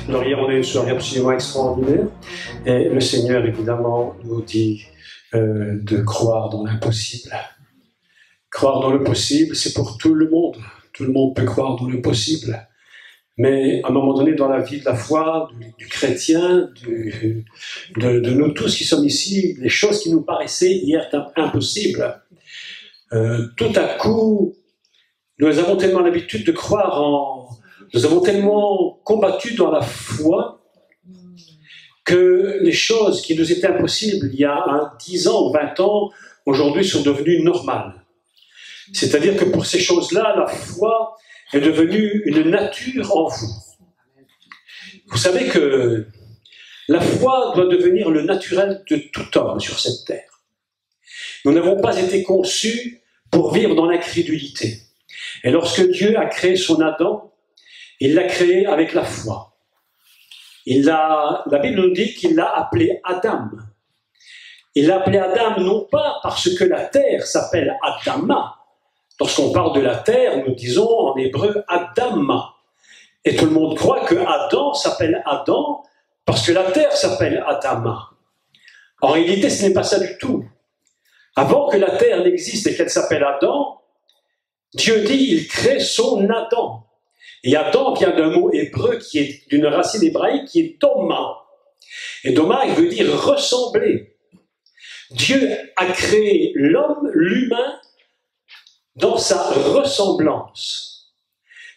Alors hier, on a eu une soirée absolument extraordinaire. Et le Seigneur, évidemment, nous dit de croire dans l'impossible. Croire dans le possible, c'est pour tout le monde. Tout le monde peut croire dans le possible. Mais à un moment donné, dans la vie de la foi, du chrétien, de nous tous qui sommes ici, les choses qui nous paraissaient hier impossibles, tout à coup, nous avons tellement l'habitude de croire en... Nous avons tellement combattu dans la foi que les choses qui nous étaient impossibles il y a 10 ans ou 20 ans, aujourd'hui sont devenues normales. C'est-à-dire que pour ces choses-là, la foi est devenue une nature en vous. Vous savez que la foi doit devenir le naturel de tout homme sur cette terre. Nous n'avons pas été conçus pour vivre dans l'incrédulité. Et lorsque Dieu a créé son Adam, il l'a créé avec la foi. La Bible nous dit qu'il l'a appelé Adam. Il l'a appelé Adam non pas parce que la terre s'appelle Adama. Lorsqu'on parle de la terre, nous disons en hébreu Adama. Et tout le monde croit que Adam s'appelle Adam parce que la terre s'appelle Adama. En réalité, ce n'est pas ça du tout. Avant que la terre n'existe et qu'elle s'appelle Adam, Dieu dit il crée son Adam. Et Adam vient d'un mot hébreu qui est d'une racine hébraïque qui est Doma. Et Doma, il veut dire ressembler. Dieu a créé l'homme, l'humain, dans sa ressemblance.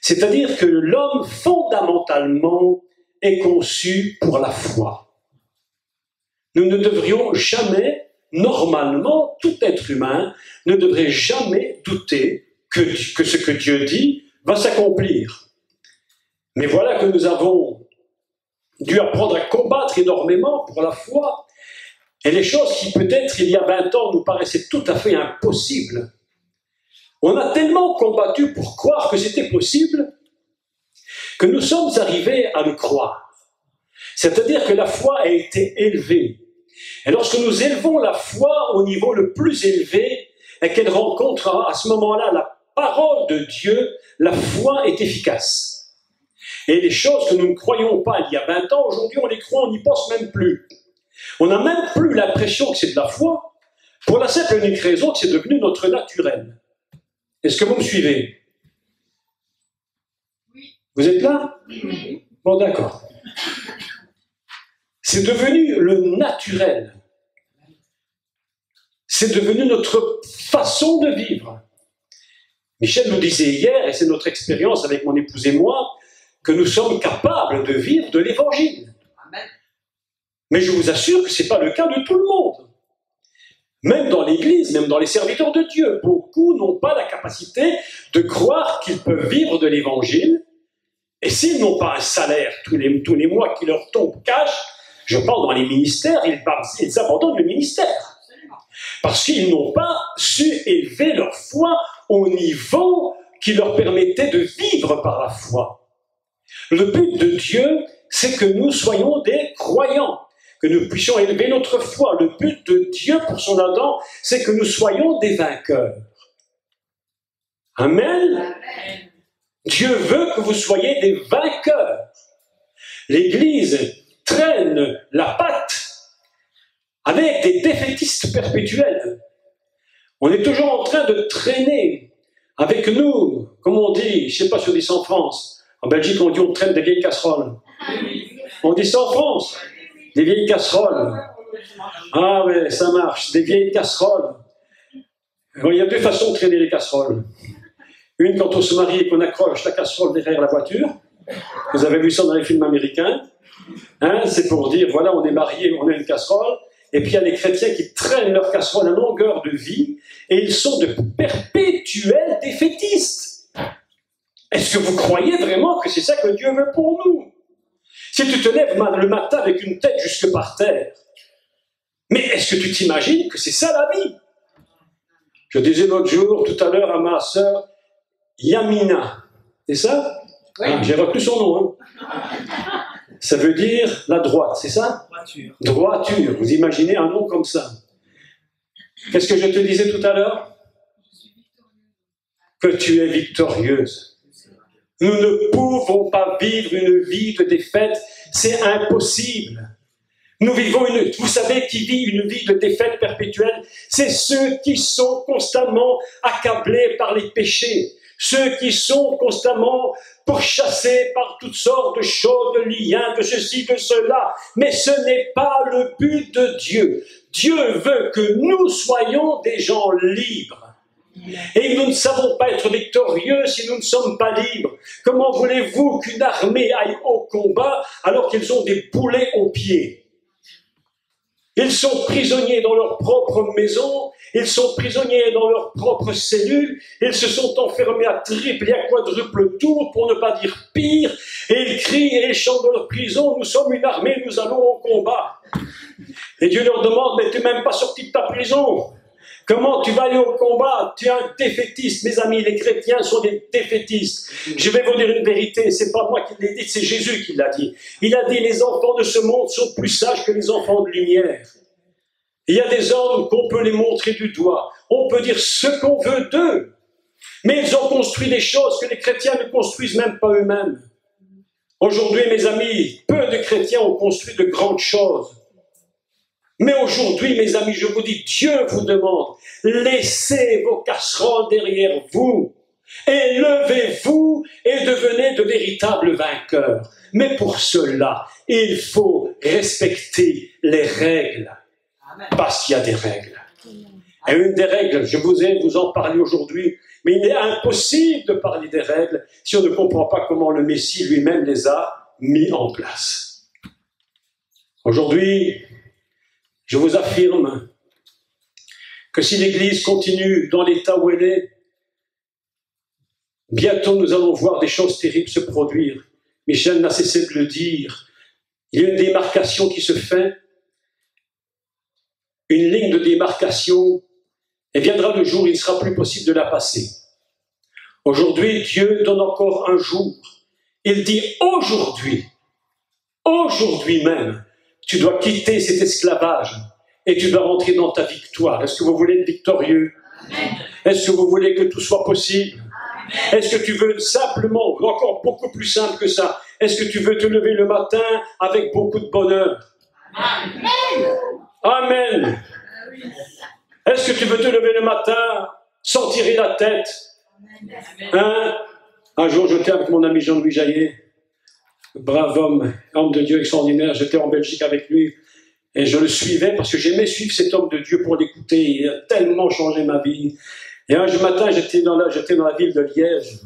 C'est-à-dire que l'homme, fondamentalement, est conçu pour la foi. Nous ne devrions jamais, normalement, tout être humain ne devrait jamais douter que ce que Dieu dit va s'accomplir. Mais voilà que nous avons dû apprendre à combattre énormément pour la foi. Et les choses qui peut-être il y a 20 ans nous paraissaient tout à fait impossibles. On a tellement combattu pour croire que c'était possible que nous sommes arrivés à le croire. C'est-à-dire que la foi a été élevée. Et lorsque nous élevons la foi au niveau le plus élevé et qu'elle rencontre à ce moment-là la parole de Dieu, la foi est efficace. Et les choses que nous ne croyions pas il y a 20 ans, aujourd'hui on les croit, on n'y pense même plus. On n'a même plus l'impression que c'est de la foi, pour la simple et unique raison que c'est devenu notre naturel. Est-ce que vous me suivez? Oui. Vous êtes là? Oui. Bon, d'accord. C'est devenu le naturel. C'est devenu notre façon de vivre. Michel nous disait hier, et c'est notre expérience avec mon épouse et moi, que nous sommes capables de vivre de l'évangile. Mais je vous assure que ce n'est pas le cas de tout le monde. Même dans l'Église, même dans les serviteurs de Dieu, beaucoup n'ont pas la capacité de croire qu'ils peuvent vivre de l'évangile. Et s'ils n'ont pas un salaire tous les mois qui leur tombe cash, je parle dans les ministères, ils abandonnent le ministère. Parce qu'ils n'ont pas su élever leur foi au niveau qui leur permettait de vivre par la foi. Le but de Dieu, c'est que nous soyons des croyants, que nous puissions élever notre foi. Le but de Dieu pour son Adam, c'est que nous soyons des vainqueurs. Amen. Amen. Dieu veut que vous soyez des vainqueurs. L'Église traîne la patte avec des défaitistes perpétuels. On est toujours en train de traîner avec nous, comme on dit, je ne sais pas si on dit ça en France, en Belgique on dit on traîne des vieilles casseroles. On dit ça en France, des vieilles casseroles. Ah ouais, ça marche, des vieilles casseroles. Alors, il y a deux façons de traîner les casseroles. Une, quand on se marie et qu'on accroche la casserole derrière la voiture. Vous avez vu ça dans les films américains. Hein, c'est pour dire, voilà, on est mariés, on a une casserole. Et puis il y a les chrétiens qui traînent leur casserole à longueur de vie. Et ils sont de perpétuels défaitistes. Est-ce que vous croyez vraiment que c'est ça que Dieu veut pour nous? Si tu te lèves le matin avec une tête jusque par terre, mais est-ce que tu t'imagines que c'est ça la vie? Je disais l'autre jour, tout à l'heure, à ma sœur, Yamina. C'est ça? Oui. Ah, j'ai retenu son nom. Hein. Ça veut dire la droite, c'est ça? Droiture. Droiture. Vous imaginez un nom comme ça? Qu'est-ce que je te disais tout à l'heure? Que tu es victorieuse. Nous ne pouvons pas vivre une vie de défaite, c'est impossible. Nous vivons vous savez qui vit une vie de défaite perpétuelle? C'est ceux qui sont constamment accablés par les péchés, ceux qui sont constamment pourchassés par toutes sortes de choses, de liens, de ceci, de cela. Mais ce n'est pas le but de Dieu. Dieu veut que nous soyons des gens libres. Et nous ne savons pas être victorieux si nous ne sommes pas libres. Comment voulez-vous qu'une armée aille au combat alors qu'ils ont des boulets aux pieds? Ils sont prisonniers dans leur propre maison, ils sont prisonniers dans leur propre cellule, ils se sont enfermés à triple et à quadruple tour, pour ne pas dire pire, et ils crient et ils chantent dans leur prison, nous sommes une armée, nous allons au combat. Et Dieu leur demande, mais tu n'es même pas sorti de ta prison. Comment tu vas aller au combat? Tu es un défaitiste, mes amis, les chrétiens sont des défaitistes. Je vais vous dire une vérité, c'est pas moi qui l'ai dit, c'est Jésus qui l'a dit. Il a dit, les enfants de ce monde sont plus sages que les enfants de lumière. Il y a des hommes qu'on peut les montrer du doigt, on peut dire ce qu'on veut d'eux, mais ils ont construit des choses que les chrétiens ne construisent même pas eux-mêmes. Aujourd'hui, mes amis, peu de chrétiens ont construit de grandes choses. Mais aujourd'hui, mes amis, je vous dis, Dieu vous demande, laissez vos casseroles derrière vous, et levez-vous et devenez de véritables vainqueurs. Mais pour cela, il faut respecter les règles, parce qu'il y a des règles. Et une des règles, je vous ai vous en parler aujourd'hui, mais il est impossible de parler des règles si on ne comprend pas comment le Messie lui-même les a mis en place. Aujourd'hui, je vous affirme que si l'Église continue dans l'état où elle est, bientôt nous allons voir des choses terribles se produire. Michel n'a cessé de le dire. Il y a une démarcation qui se fait, une ligne de démarcation, et viendra le jour où il ne sera plus possible de la passer. Aujourd'hui, Dieu donne encore un jour. Il dit aujourd'hui même, tu dois quitter cet esclavage et tu dois rentrer dans ta victoire. Est-ce que vous voulez être victorieux? Est-ce que vous voulez que tout soit possible? Est-ce que tu veux simplement, encore beaucoup plus simple que ça, est-ce que tu veux te lever le matin avec beaucoup de bonheur? Amen. Amen. Est-ce que tu veux te lever le matin sans tirer la tête? Hein? Un jour, j'étais avec mon ami Jean-Louis Jaillet, brave homme de Dieu extraordinaire. J'étais en Belgique avec lui et je le suivais parce que j'aimais suivre cet homme de Dieu pour l'écouter. Il a tellement changé ma vie. Et un jour matin, j'étais dans la ville de Liège.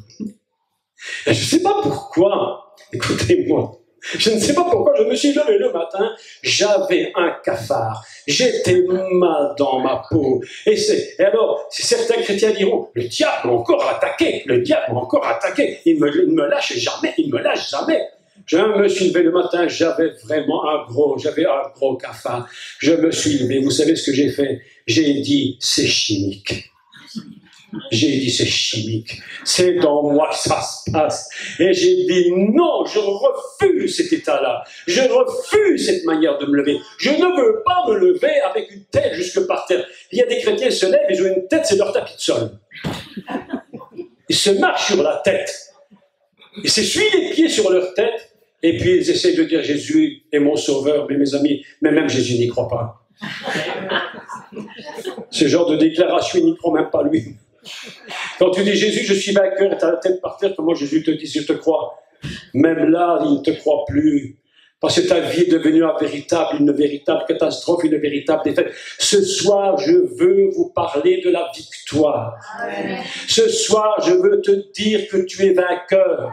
Et je ne sais pas pourquoi, écoutez-moi, je ne sais pas pourquoi je me suis levé le matin, j'avais un cafard, j'étais mal dans ma peau. Et alors, certains chrétiens diront, le diable m'a encore attaqué, il me lâche jamais. Je me suis levé le matin, j'avais un gros cafard. Je me suis levé, vous savez ce que j'ai fait? J'ai dit, c'est chimique. C'est dans moi que ça se passe. Et j'ai dit non, je refuse cet état-là. Je refuse cette manière de me lever. Je ne veux pas me lever avec une tête jusque par terre. Il y a des chrétiens qui se lèvent, ils ont une tête, c'est leur tapis de sol. Ils se marchent sur la tête. Ils s'essuient les pieds sur leur tête. Et puis ils essayent de dire Jésus est mon sauveur. Mais mes amis, mais même Jésus n'y croit pas. Ce genre de déclaration, il n'y croit même pas lui. Quand tu dis Jésus, je suis vainqueur, et tu as la tête par terre, comment Jésus te dit, je te crois? Même là, il ne te croit plus. Parce que ta vie est devenue une véritable catastrophe, une véritable défaite. Ce soir, je veux vous parler de la victoire. Ce soir, je veux te dire que tu es vainqueur.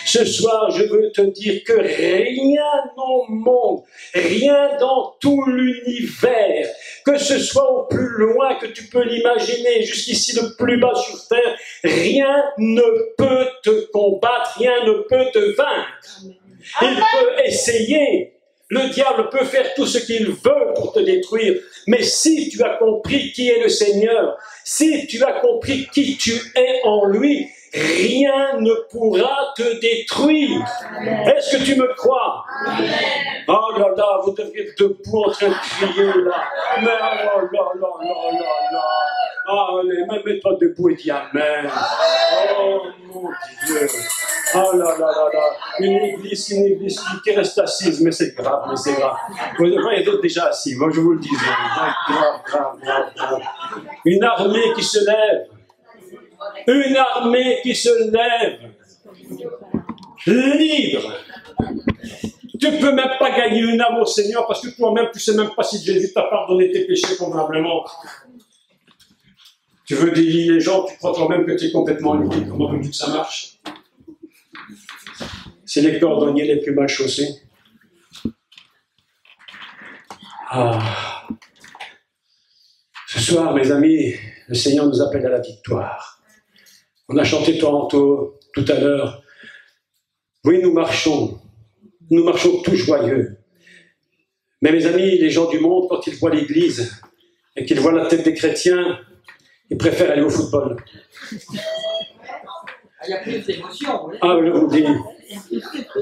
Ce soir, je veux te dire que rien au monde, rien dans tout l'univers, que ce soit au plus loin que tu peux l'imaginer, jusqu'ici le plus bas sur terre, rien ne peut te combattre, rien ne peut te vaincre. Il peut essayer. Le diable peut faire tout ce qu'il veut pour te détruire. Mais si tu as compris qui est le Seigneur, si tu as compris qui tu es en lui, rien ne pourra te détruire. Est-ce que tu me crois? Amen. Oh là là, vous devriez être debout en train de crier là. Mais oh là là là là là. Allez, mets-toi debout et dis Amen. Oh mon Dieu. Oh là là là là. Une église qui reste assise, mais c'est grave, mais c'est grave. Vous voyez d'autres déjà assis, moi je vous le disais. Grave. Une armée qui se lève. Une armée qui se lève. Libre. Tu ne peux même pas gagner une âme au Seigneur parce que toi-même, tu ne sais même pas si Jésus t'a pardonné tes péchés convenablement. Tu veux délier les gens, tu crois toi-même que tu es complètement libre. Comment veux-tu que ça marche? C'est les cordonniers les plus mal chaussés. Ah. Ce soir, mes amis, le Seigneur nous appelle à la victoire. On a chanté Toronto tout à l'heure. Oui, nous marchons tout joyeux. Mais mes amis, les gens du monde, quand ils voient l'Église et qu'ils voient la tête des chrétiens, ils préfèrent aller au football. Il y a plus d'émotion, oui. Ah, je vous dis.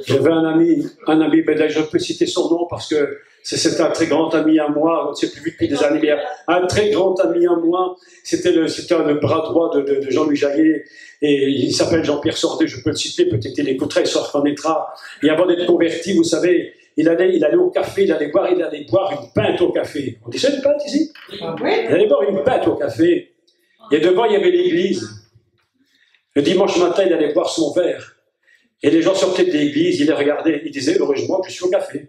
J'avais un ami, ben, je peux citer son nom parce que c'est un très grand ami à moi, on ne s'est plus vu depuis des années, mais un très grand ami à moi, c'était le bras droit de Jean-Louis Jaillet, et il s'appelle Jean-Pierre Sordet, je peux le citer, peut-être il écouterait, il se reconnaîtra. Et avant d'être converti, vous savez, il allait au café, il allait boire une pinte au café. On dit ça, une pinte ici? Ah oui. Il allait boire une pinte au café, et devant il y avait l'église. Le dimanche matin, il allait boire son verre. Et les gens sortaient de l'église, ils les regardaient, ils disaient « Heureusement que je suis au café ».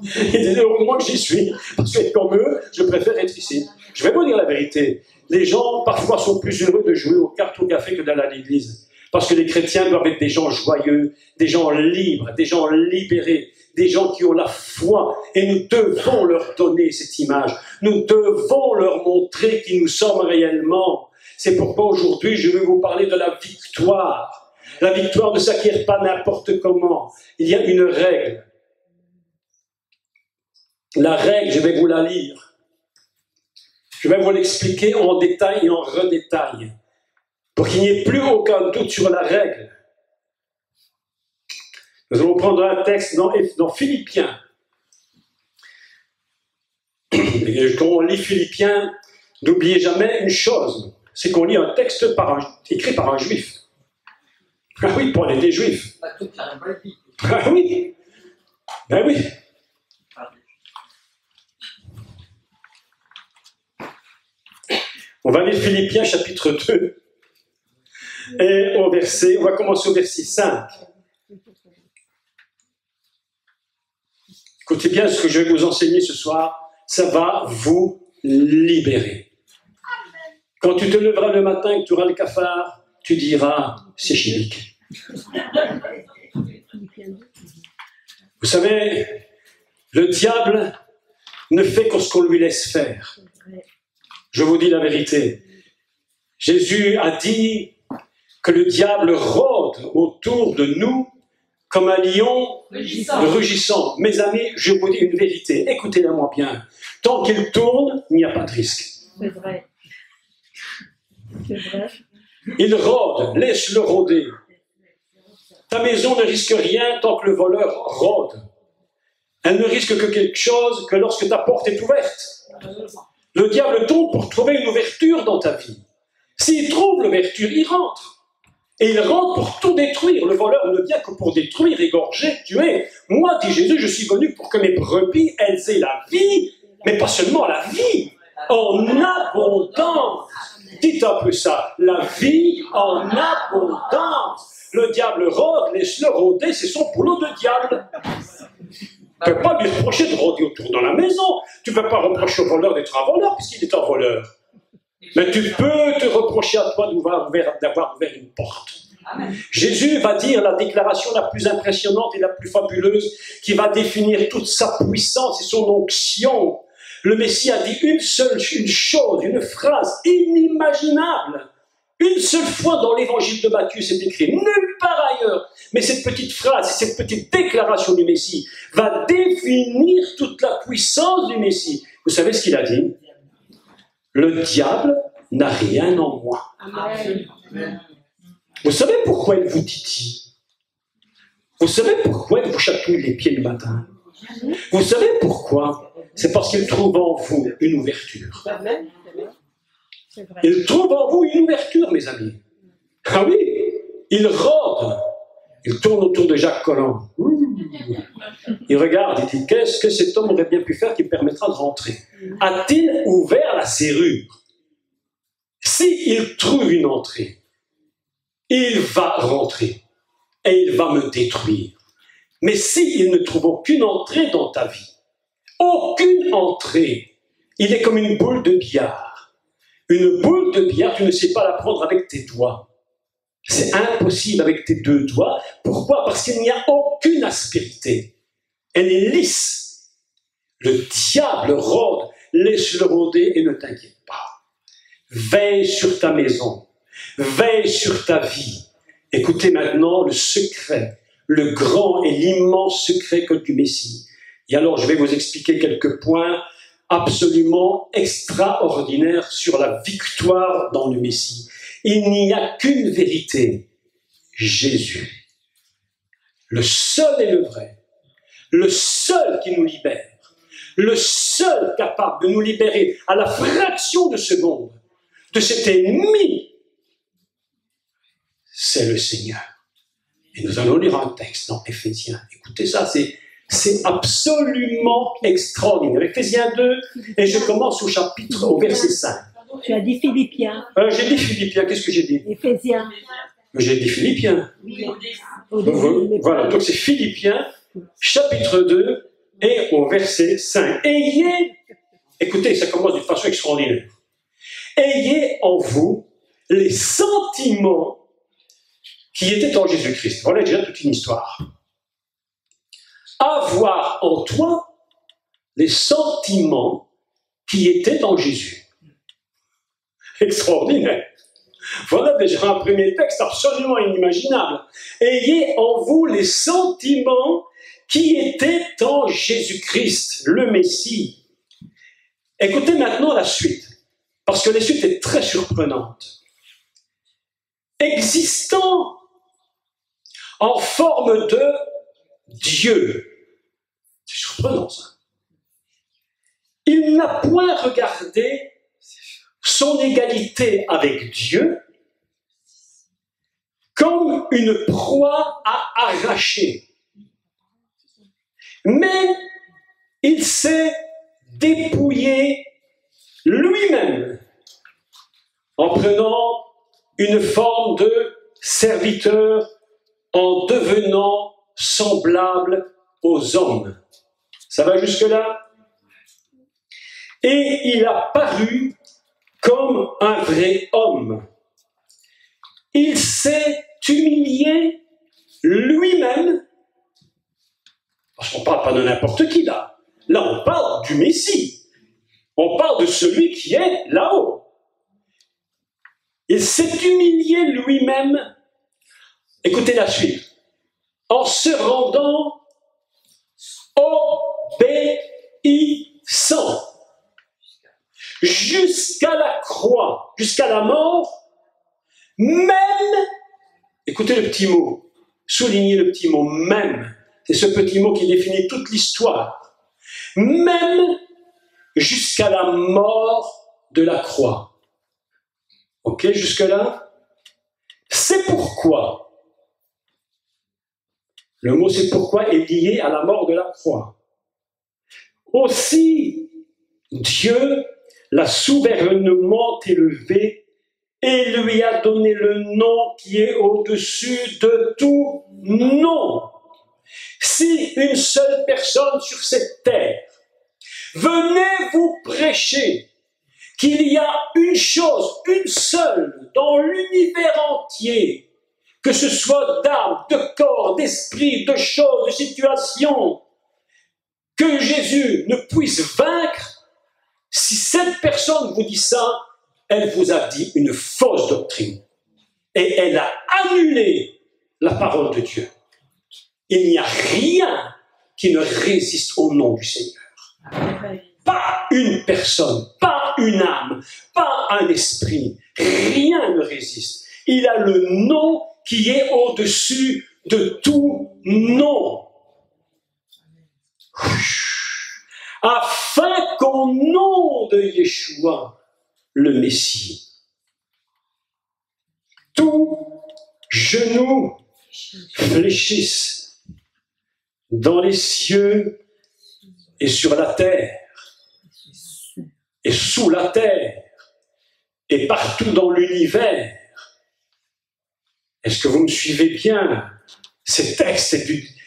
Ils disaient « Heureusement que j'y suis, parce que comme eux, je préfère être ici ». Je vais vous dire la vérité, les gens parfois sont plus heureux de jouer aux cartes au café que d'aller à l'église. Parce que les chrétiens doivent être des gens joyeux, des gens libres, des gens libérés, des gens qui ont la foi. Et nous devons leur donner cette image. Nous devons leur montrer qui nous sommes réellement. C'est pourquoi aujourd'hui, je vais vous parler de la victoire. La victoire ne s'acquiert pas n'importe comment. Il y a une règle. La règle, je vais vous la lire. Je vais vous l'expliquer en détail et en redétail. Pour qu'il n'y ait plus aucun doute sur la règle. Nous allons prendre un texte dans Philippiens. Et quand on lit Philippiens, n'oubliez jamais une chose. C'est qu'on lit un texte écrit par un juif. Ah oui, Paul était juif. Ah oui. Ben oui. On va lire Philippiens chapitre 2. Et on va commencer au verset 5. Écoutez bien ce que je vais vous enseigner ce soir. Ça va vous libérer. Quand tu te leveras le matin et que tu auras le cafard, tu diras, c'est chimique. Vous savez, le diable ne fait que ce qu'on lui laisse faire. Je vous dis la vérité. Jésus a dit que le diable rôde autour de nous comme un lion rugissant. Mes amis, je vous dis une vérité. Écoutez-la-moi bien. Tant qu'il tourne, il n'y a pas de risque. C'est vrai. C'est vrai. Il rôde, laisse-le rôder. Ta maison ne risque rien tant que le voleur rôde. Elle ne risque que quelque chose que lorsque ta porte est ouverte. Le diable tourne pour trouver une ouverture dans ta vie. S'il trouve l'ouverture, il rentre. Et il rentre pour tout détruire. Le voleur ne vient que pour détruire, égorger, tuer. Moi, dit Jésus, je suis venu pour que mes brebis, elles aient la vie, mais pas seulement la vie, en abondance. Dites un peu ça, la vie en abondance. Le diable rôde, laisse-le rôder, c'est son boulot de diable. Tu ne peux pas lui reprocher de rôder autour dans la maison. Tu ne peux pas reprocher au voleur d'être un voleur, puisqu'il est un voleur. Mais tu peux te reprocher à toi d'avoir ouvert une porte. Amen. Jésus va dire la déclaration la plus impressionnante et la plus fabuleuse qui va définir toute sa puissance et son onction. Le Messie a dit une chose, une phrase inimaginable. Une seule fois dans l'évangile de Matthieu, c'est écrit nulle part ailleurs. Mais cette petite phrase, cette petite déclaration du Messie va définir toute la puissance du Messie. Vous savez ce qu'il a dit? Le diable n'a rien en moi. Amen. Vous savez pourquoi il vous titille? Vous savez pourquoi il vous chatouille les pieds le matin? Vous savez pourquoi? C'est parce qu'il trouve en vous une ouverture. C'est vrai. Il trouve en vous une ouverture, mes amis. Ah oui, il rôde. Il tourne autour de Jacques Collin. Il regarde, il dit, qu'est-ce que cet homme aurait bien pu faire qui me permettra de rentrer? A-t-il ouvert la serrure? S'il trouve une entrée, il va rentrer et il va me détruire. Mais s'il ne trouve aucune entrée dans ta vie, aucune entrée, il est comme une boule de billard. Une boule de billard, tu ne sais pas la prendre avec tes doigts. C'est impossible avec tes deux doigts. Pourquoi? Parce qu'il n'y a aucune aspérité. Elle est lisse. Le diable rôde, laisse-le rôder et ne t'inquiète pas. Veille sur ta maison, veille sur ta vie. Écoutez maintenant le secret, le grand et l'immense secret que du Messie. Et alors je vais vous expliquer quelques points absolument extraordinaires sur la victoire dans le Messie. Il n'y a qu'une vérité, Jésus. Le seul et le vrai, le seul qui nous libère, le seul capable de nous libérer à la fraction de seconde de cet ennemi, c'est le Seigneur. Et nous allons lire un texte dans Éphésiens. Écoutez ça, c'est absolument extraordinaire. Éphésiens 2, et je commence au verset 5. Tu as dit Philippiens. J'ai dit Philippiens, qu'est-ce que j'ai dit? Éphésiens. J'ai dit Philippiens. Voilà, donc c'est Philippiens, chapitre 2, et au verset 5. Ayez, écoutez, ça commence d'une façon extraordinaire. Ayez en vous les sentiments qui étaient en Jésus-Christ. Voilà déjà toute une histoire. Avoir en toi les sentiments qui étaient en Jésus. Extraordinaire. Voilà déjà un premier texte absolument inimaginable. Ayez en vous les sentiments qui étaient en Jésus-Christ, le Messie. Écoutez maintenant la suite, parce que la suite est très surprenante. Existant en forme de Dieu. C'est surprenant ça. Il n'a point regardé son égalité avec Dieu comme une proie à arracher. Mais il s'est dépouillé lui-même en prenant une forme de serviteur, en devenant semblable aux hommes. Ça va jusque-là? Et il a paru comme un vrai homme. Il s'est humilié lui-même, parce qu'on ne parle pas de n'importe qui là. Là, on parle du Messie. On parle de celui qui est là-haut. Il s'est humilié lui-même. Écoutez la suite. En se rendant obéissant jusqu'à la croix, jusqu'à la mort, même, écoutez le petit mot, soulignez le petit mot, même, c'est ce petit mot qui définit toute l'histoire, même jusqu'à la mort de la croix. Ok, jusque-là? C'est pourquoi, le mot c'est pourquoi est lié à la mort de la croix. Aussi, Dieu l'a souverainement élevé et lui a donné le nom qui est au-dessus de tout nom. Si une seule personne sur cette terre venait vous prêcher qu'il y a une chose, une seule, dans l'univers entier, que ce soit d'âme, de corps, d'esprit, de choses, de situations, que Jésus ne puisse vaincre, si cette personne vous dit ça, elle vous a dit une fausse doctrine. Et elle a annulé la parole de Dieu. Il n'y a rien qui ne résiste au nom du Seigneur. Pas une personne, pas une âme, pas un esprit. Rien ne résiste. Il a le nom qui est au-dessus de tout nom. Afin qu'au nom de Yeshua, le Messie, tout genou fléchisse dans les cieux et sur la terre et sous la terre et partout dans l'univers. Est-ce que vous me suivez bien? Ces textes,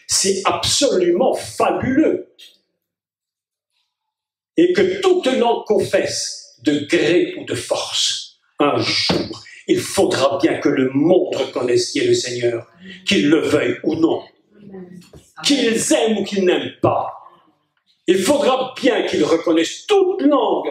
c'est absolument fabuleux. Et que toute langue confesse, de gré ou de force, un jour, il faudra bien que le monde reconnaisse qui est le Seigneur, qu'ils le veuillent ou non, qu'ils aiment ou qu'ils n'aiment pas. Il faudra bien qu'ils reconnaissent, toute langue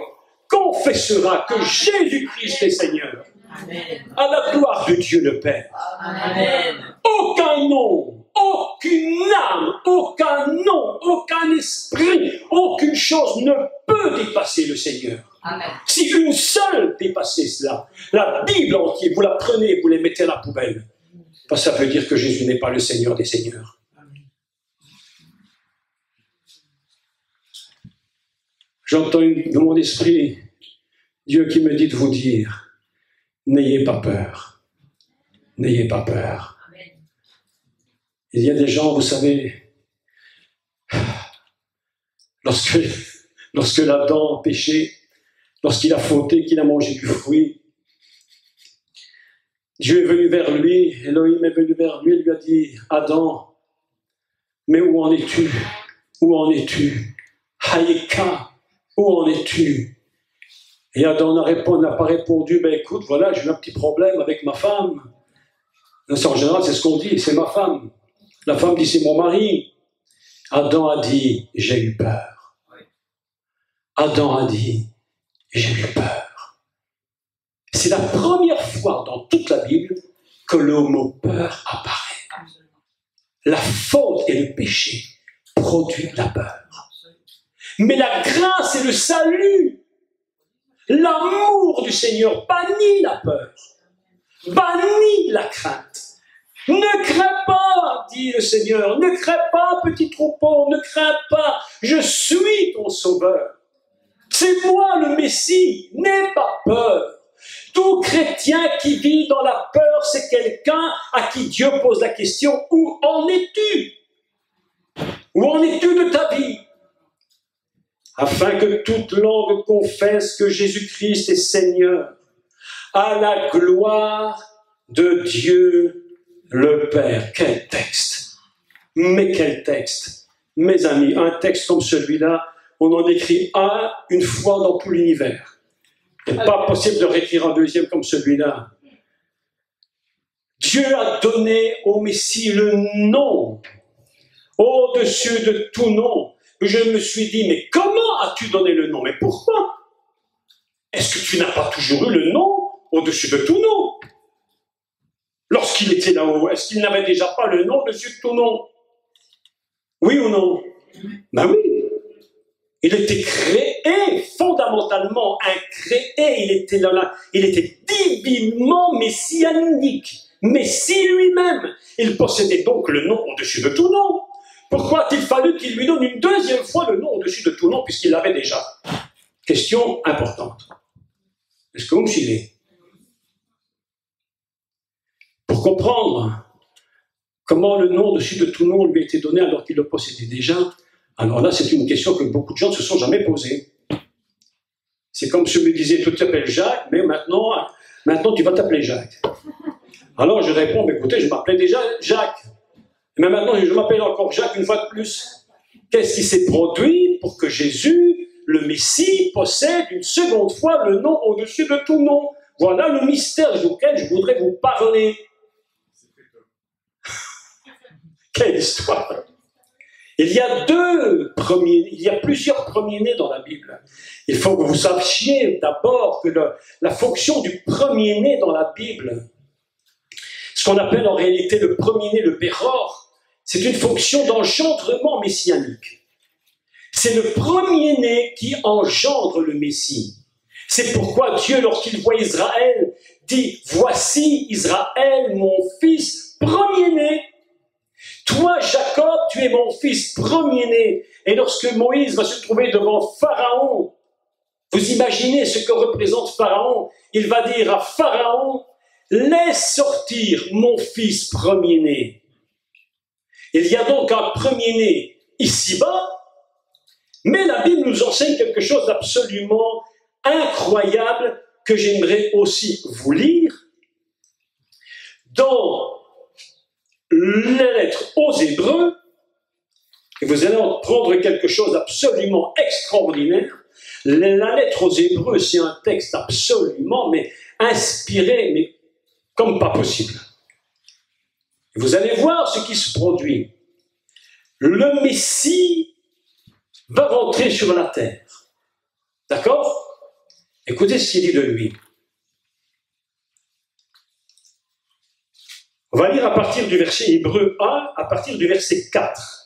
confessera que Jésus-Christ est Seigneur. Amen. À la gloire de Dieu le Père. Amen. Aucun nom, aucune âme, aucun nom, aucun esprit, aucune chose ne peut dépasser le Seigneur. Amen. Si une seule dépassait cela, la Bible entière, vous la prenez et vous la mettez à la poubelle. Ça veut dire que Jésus n'est pas le Seigneur des Seigneurs. J'entends dans mon esprit Dieu qui me dit de vous dire, n'ayez pas peur. N'ayez pas peur. Il y a des gens, vous savez, lorsque l'Adam a péché, lorsqu'il a fauté, qu'il a mangé du fruit, Dieu est venu vers lui, Elohim est venu vers lui et lui a dit, Adam, mais où en es-tu? Où en es-tu? Haïka, où en es-tu? Et Adam n'a pas répondu, ben écoute, voilà, j'ai eu un petit problème avec ma femme. En général, c'est ce qu'on dit, c'est ma femme. La femme dit, c'est mon mari. Adam a dit, j'ai eu peur. Adam a dit, j'ai eu peur. C'est la première fois dans toute la Bible que le mot peur apparaît. La faute et le péché produisent la peur. Mais la grâce et le salut, l'amour du Seigneur bannit la peur, bannit la crainte. Ne crains pas, dit le Seigneur, ne crains pas, petit troupeau, ne crains pas, je suis ton sauveur. C'est moi le Messie, n'aie pas peur. Tout chrétien qui vit dans la peur, c'est quelqu'un à qui Dieu pose la question, où en es-tu? Où en es-tu de ta vie? Afin que toute langue confesse que Jésus-Christ est Seigneur, à la gloire de Dieu le Père. Quel texte! Mais quel texte! Mes amis, un texte comme celui-là, on en écrit un une fois dans tout l'univers. Il n'est pas possible de réécrire un deuxième comme celui-là. Dieu a donné au Messie le nom, au-dessus de tout nom. Je me suis dit, mais comment as-tu donné le nom? Mais pourquoi? Est-ce que tu n'as pas toujours eu le nom au-dessus de tout nom? Lorsqu'il était là-haut, est-ce qu'il n'avait déjà pas le nom au-dessus de tout nom? Oui ou non? Ben oui. Il était créé, fondamentalement incréé, il était divinement messianique. Messie lui-même. Il possédait donc le nom au-dessus de tout nom. Pourquoi a-t-il fallu qu'il lui donne une deuxième fois le nom au-dessus de tout nom, puisqu'il l'avait déjà? Question importante. Est-ce que vous me suivez? Pour comprendre comment le nom au-dessus de tout nom lui a été donné alors qu'il le possédait déjà, alors là, c'est une question que beaucoup de gens ne se sont jamais posées. C'est comme si je me disais, tu t'appelles Jacques, mais maintenant tu vas t'appeler Jacques. Alors je réponds, écoutez, je m'appelais déjà Jacques. Mais maintenant, je m'appelle encore Jacques une fois de plus. Qu'est-ce qui s'est produit pour que Jésus, le Messie, possède une seconde fois le nom au-dessus de tout nom? Voilà le mystère auquel je voudrais vous parler. Quelle histoire! Il y a plusieurs premiers-nés dans la Bible. Il faut que vous sachiez d'abord que la fonction du premier-né dans la Bible, ce qu'on appelle en réalité le premier-né, le Béror, c'est une fonction d'engendrement messianique. C'est le premier-né qui engendre le Messie. C'est pourquoi Dieu, lorsqu'il voit Israël, dit « Voici Israël, mon fils premier-né. Toi, Jacob, tu es mon fils premier-né. » Et lorsque Moïse va se trouver devant Pharaon, vous imaginez ce que représente Pharaon. Il va dire à Pharaon, laisse sortir mon fils premier-né. Il y a donc un premier-né ici-bas, mais la Bible nous enseigne quelque chose d'absolument incroyable que j'aimerais aussi vous lire. Dans la lettre aux Hébreux, et vous allez en prendre quelque chose d'absolument extraordinaire. La lettre aux Hébreux, c'est un texte absolument, mais inspiré, mais comme pas possible. Et vous allez voir ce qui se produit. Le Messie va rentrer sur la terre. D'accord? Écoutez ce qu'il dit de lui. On va lire à partir du verset Hébreu 1, à partir du verset 4.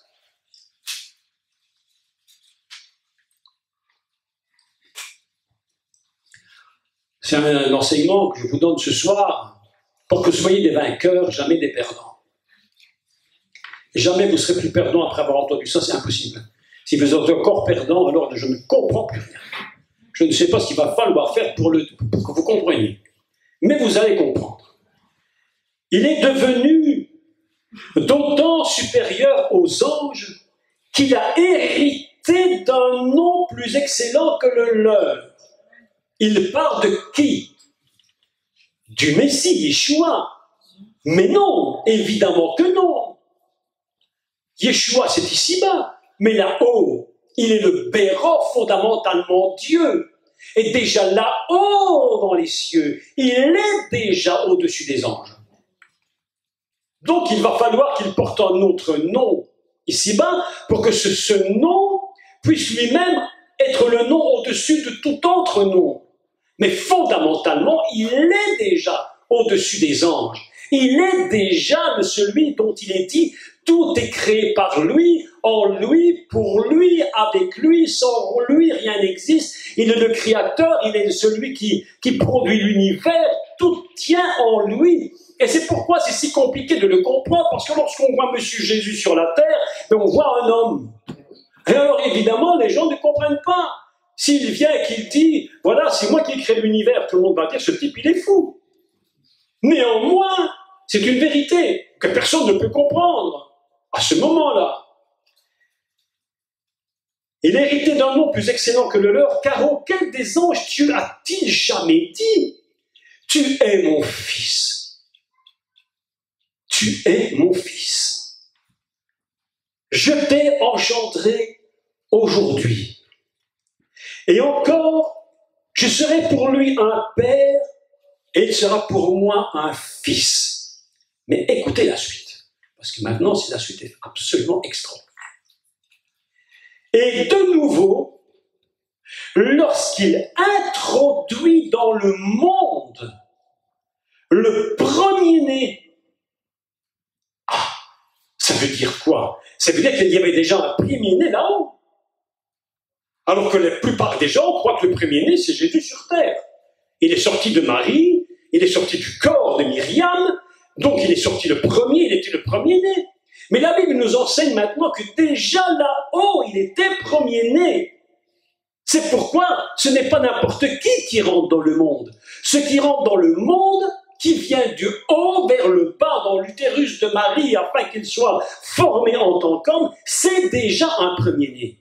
C'est un enseignement que je vous donne ce soir pour que vous soyez des vainqueurs, jamais des perdants. Et jamais vous ne serez plus perdant après avoir entendu ça, c'est impossible. Si vous êtes encore perdant, alors je ne comprends plus rien. Je ne sais pas ce qu'il va falloir faire pour que vous compreniez. Mais vous allez comprendre. Il est devenu d'autant supérieur aux anges qu'il a hérité d'un nom plus excellent que le leur. Il parle de qui? Du Messie, Yeshua. Mais non, évidemment que non. Yeshua, c'est ici-bas. Mais là-haut, il est le Béra, fondamentalement Dieu. Et déjà là-haut, dans les cieux, il est déjà au-dessus des anges. Donc, il va falloir qu'il porte un autre nom ici-bas pour que ce nom puisse lui-même être le nom au-dessus de tout autre nom. Mais fondamentalement, il est déjà au-dessus des anges. Il est déjà celui dont il est dit « Tout est créé par lui, en lui, pour lui, avec lui, sans lui, rien n'existe. » Il est le créateur, il est celui qui produit l'univers, tout tient en lui. Et c'est pourquoi c'est si compliqué de le comprendre, parce que lorsqu'on voit Monsieur Jésus sur la terre, on voit un homme. Et alors évidemment, les gens ne comprennent pas. S'il vient et qu'il dit, voilà, c'est moi qui ai créé l'univers, tout le monde va dire, ce type, il est fou. Néanmoins, c'est une vérité que personne ne peut comprendre à ce moment-là. Il est hérité d'un nom plus excellent que le leur, car auquel des anges Dieu a-t-il jamais dit, tu es mon fils. Tu es mon fils. Je t'ai engendré aujourd'hui. Et encore, je serai pour lui un père et il sera pour moi un fils. Mais écoutez la suite, parce que maintenant, la suite est absolument extraordinaire. Et de nouveau, lorsqu'il introduit dans le monde le premier-né, ça veut dire quoi? Ça veut dire qu'il y avait déjà un premier-né là-haut. Alors que la plupart des gens croient que le premier-né, c'est Jésus sur terre. Il est sorti de Marie, il est sorti du corps de Myriam, donc il est sorti le premier, il était le premier-né. Mais la Bible nous enseigne maintenant que déjà là-haut, il était premier-né. C'est pourquoi ce n'est pas n'importe qui rentre dans le monde. Ce qui rentre dans le monde, qui vient du haut vers le bas dans l'utérus de Marie, afin qu'il soit formé en tant qu'homme, c'est déjà un premier-né.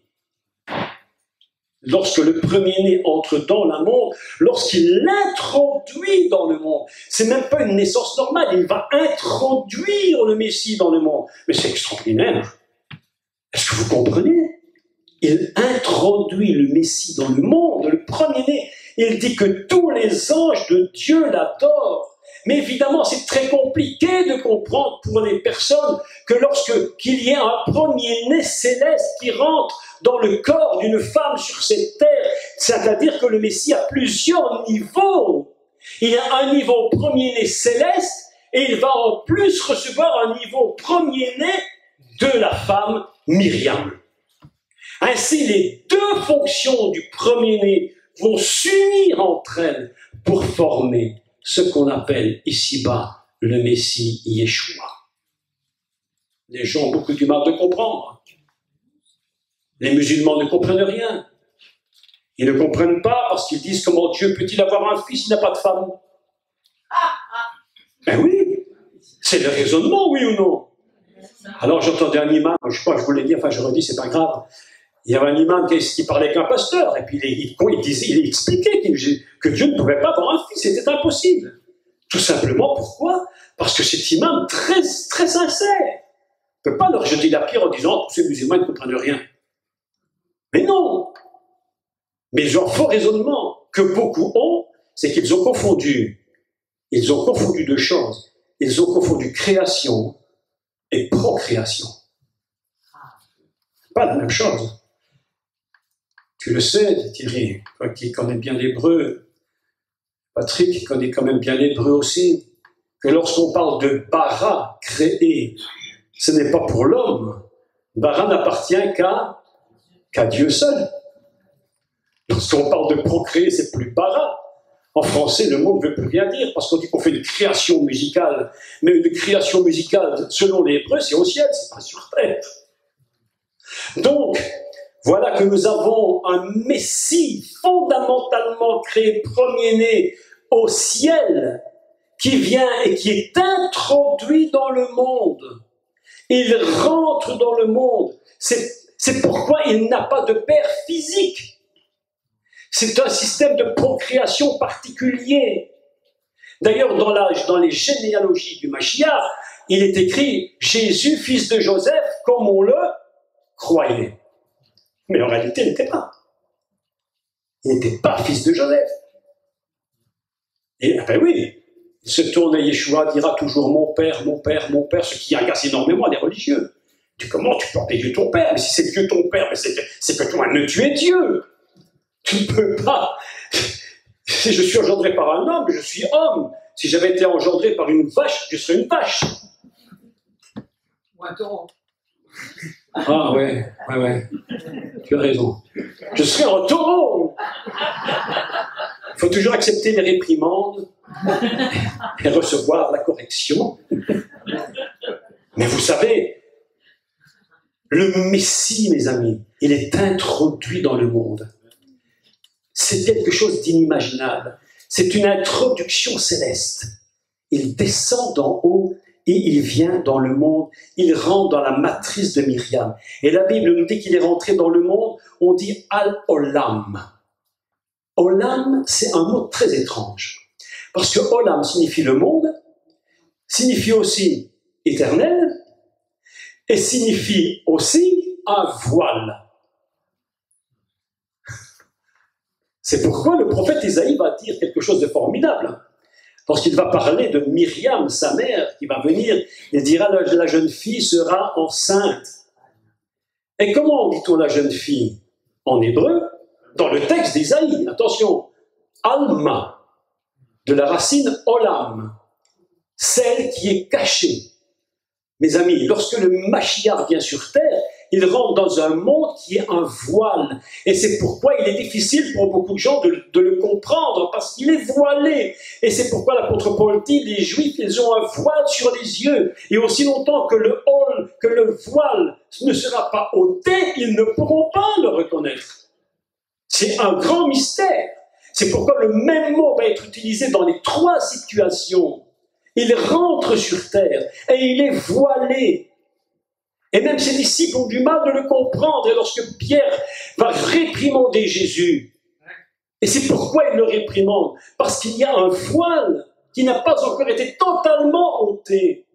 Lorsque le premier-né entre dans le monde, lorsqu'il l'introduit dans le monde, c'est même pas une naissance normale, il va introduire le Messie dans le monde. Mais c'est extraordinaire. Est-ce que vous comprenez? Il introduit le Messie dans le monde, le premier-né. Il dit que tous les anges de Dieu l'adorent. Mais évidemment, c'est très compliqué de comprendre pour les personnes que qu'il y ait un premier-né céleste qui rentre dans le corps d'une femme sur cette terre, c'est-à-dire que le Messie a plusieurs niveaux. Il y a un niveau premier-né céleste et il va en plus recevoir un niveau premier-né de la femme Myriam. Ainsi, les deux fonctions du premier-né vont s'unir entre elles pour former ce qu'on appelle ici-bas le Messie Yeshua. Les gens ont beaucoup du mal de comprendre. Les musulmans ne comprennent rien. Ils ne comprennent pas parce qu'ils disent comment Dieu peut-il avoir un fils, il n'a pas de femme. Ben oui, c'est le raisonnement, oui ou non? Alors j'entendais un imam, je sais pas, je voulais dire, enfin je redis, c'est pas grave. Il y avait un imam qui parlait avec un pasteur, et puis il expliquait que Dieu ne pouvait pas avoir un fils, c'était impossible. Tout simplement, pourquoi? Parce que cet imam, très, très sincère, ne peut pas leur jeter la pierre en disant, tous ces musulmans ne comprennent rien. Mais non! Mais genre, faux raisonnement que beaucoup ont, c'est qu'ils ont confondu deux choses. Ils ont confondu création et procréation. Pas la même chose. Tu le sais, Thierry, toi qui connais bien l'hébreu, Patrick qui connaît quand même bien l'hébreu aussi, que lorsqu'on parle de bara, créé, ce n'est pas pour l'homme. Bara n'appartient qu'à Dieu seul. Lorsqu'on parle de procréer, c'est plus bara. En français, le mot ne veut plus rien dire, parce qu'on dit qu'on fait une création musicale. Mais une création musicale, selon les Hébreux, c'est au ciel, c'est pas sur terre. Donc, voilà que nous avons un Messie fondamentalement créé, premier-né au ciel, qui vient et qui est introduit dans le monde. Il rentre dans le monde. C'est pourquoi il n'a pas de père physique. C'est un système de procréation particulier. D'ailleurs, dans les généalogies du Mashiach, il est écrit « Jésus, fils de Joseph, comme on le croyait ». Mais en réalité, il n'était pas. Il n'était pas fils de Joseph. Et ben oui, il se tourne et Yeshua dira toujours « Mon père, mon père, mon père », ce qui agace énormément les religieux. Comment tu peux appeler Dieu ton père? Mais si c'est Dieu ton père, mais c'est que toi, tu es Dieu. Tu ne peux pas. Si je suis engendré par un homme, je suis homme. Si j'avais été engendré par une vache, je serais une vache. Ou un taureau. Ah ouais. Tu as raison. Je serais un taureau. Il faut toujours accepter les réprimandes et recevoir la correction. Mais vous savez, le Messie, mes amis, il est introduit dans le monde. C'est quelque chose d'inimaginable. C'est une introduction céleste. Il descend d'en haut et il vient dans le monde. Il rentre dans la matrice de Myriam. Et la Bible nous dit qu'il est rentré dans le monde, on dit Al-Olam. Olam, c'est un mot très étrange. Parce que Olam signifie le monde, signifie aussi éternel, et signifie aussi un voile. C'est pourquoi le prophète Isaïe va dire quelque chose de formidable. Lorsqu'il va parler de Myriam, sa mère, qui va venir, il dira « la jeune fille sera enceinte ». Et comment dit-on la jeune fille? En hébreu, dans le texte d'Isaïe, attention, « Alma », de la racine « olam », celle qui est cachée. Mes amis, lorsque le Mashiach vient sur terre, il rentre dans un monde qui est un voile. Et c'est pourquoi il est difficile pour beaucoup de gens de le comprendre, parce qu'il est voilé. Et c'est pourquoi l'apôtre Paul dit, les Juifs, ils ont un voile sur les yeux. Et aussi longtemps que le voile ne sera pas ôté, ils ne pourront pas le reconnaître. C'est un grand mystère. C'est pourquoi le même mot va être utilisé dans les trois situations. Il rentre sur terre et il est voilé. Et même ses disciples ont du mal de le comprendre. Et lorsque Pierre va réprimander Jésus, et c'est pourquoi il le réprimande, parce qu'il y a un voile qui n'a pas encore été totalement ôté.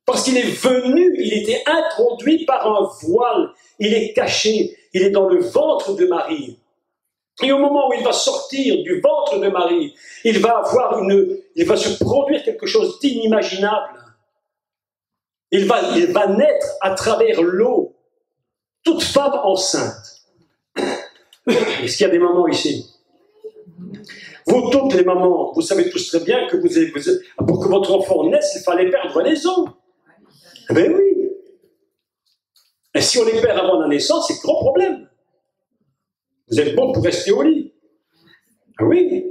Parce qu'il est venu, il était introduit par un voile. Il est caché, il est dans le ventre de Marie. Et au moment où il va sortir du ventre de Marie, il va se produire quelque chose d'inimaginable. Il va naître à travers l'eau, toute femme enceinte. Est-ce qu'il y a des mamans ici? Vous toutes les mamans, vous savez tous très bien que pour que votre enfant naisse, il fallait perdre les os. Eh bien oui. Et si on les perd avant la naissance, c'est grand problème. Vous êtes bon pour rester au lit. Ah oui.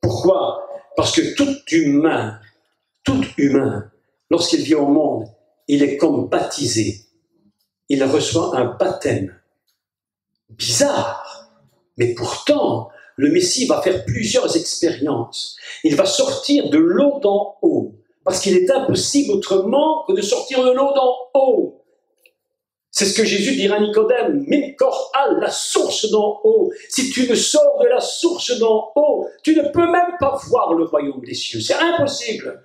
Pourquoi? Parce que tout humain, lorsqu'il vient au monde, il est comme baptisé. Il reçoit un baptême. Bizarre. Mais pourtant, le Messie va faire plusieurs expériences. Il va sortir de l'eau d'en haut, parce qu'il est impossible autrement que de sortir de l'eau d'en haut. C'est ce que Jésus dira à Nicodème, Min kor al, la source d'en haut. Si tu ne sors de la source d'en haut, tu ne peux même pas voir le royaume des cieux. C'est impossible.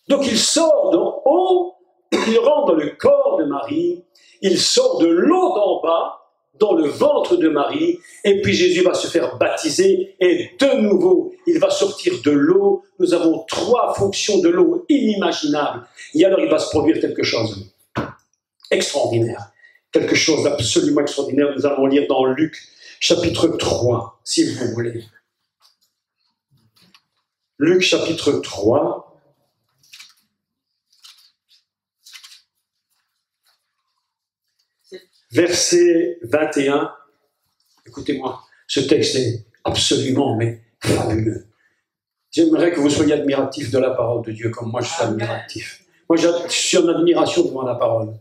Donc il sort d'en haut, il rentre dans le corps de Marie, il sort de l'eau d'en bas, dans le ventre de Marie, et puis Jésus va se faire baptiser, et de nouveau, il va sortir de l'eau. Nous avons 3 fonctions de l'eau inimaginables. Et alors il va se produire quelque chose extraordinaire. Quelque chose d'absolument extraordinaire. Nous allons lire dans Luc, chapitre 3, si vous voulez. Luc, chapitre 3. Verset 21. Écoutez-moi, ce texte est absolument, mais fabuleux. J'aimerais que vous soyez admiratifs de la parole de Dieu, comme moi je suis admiratif. Moi, je suis en admiration devant la parole.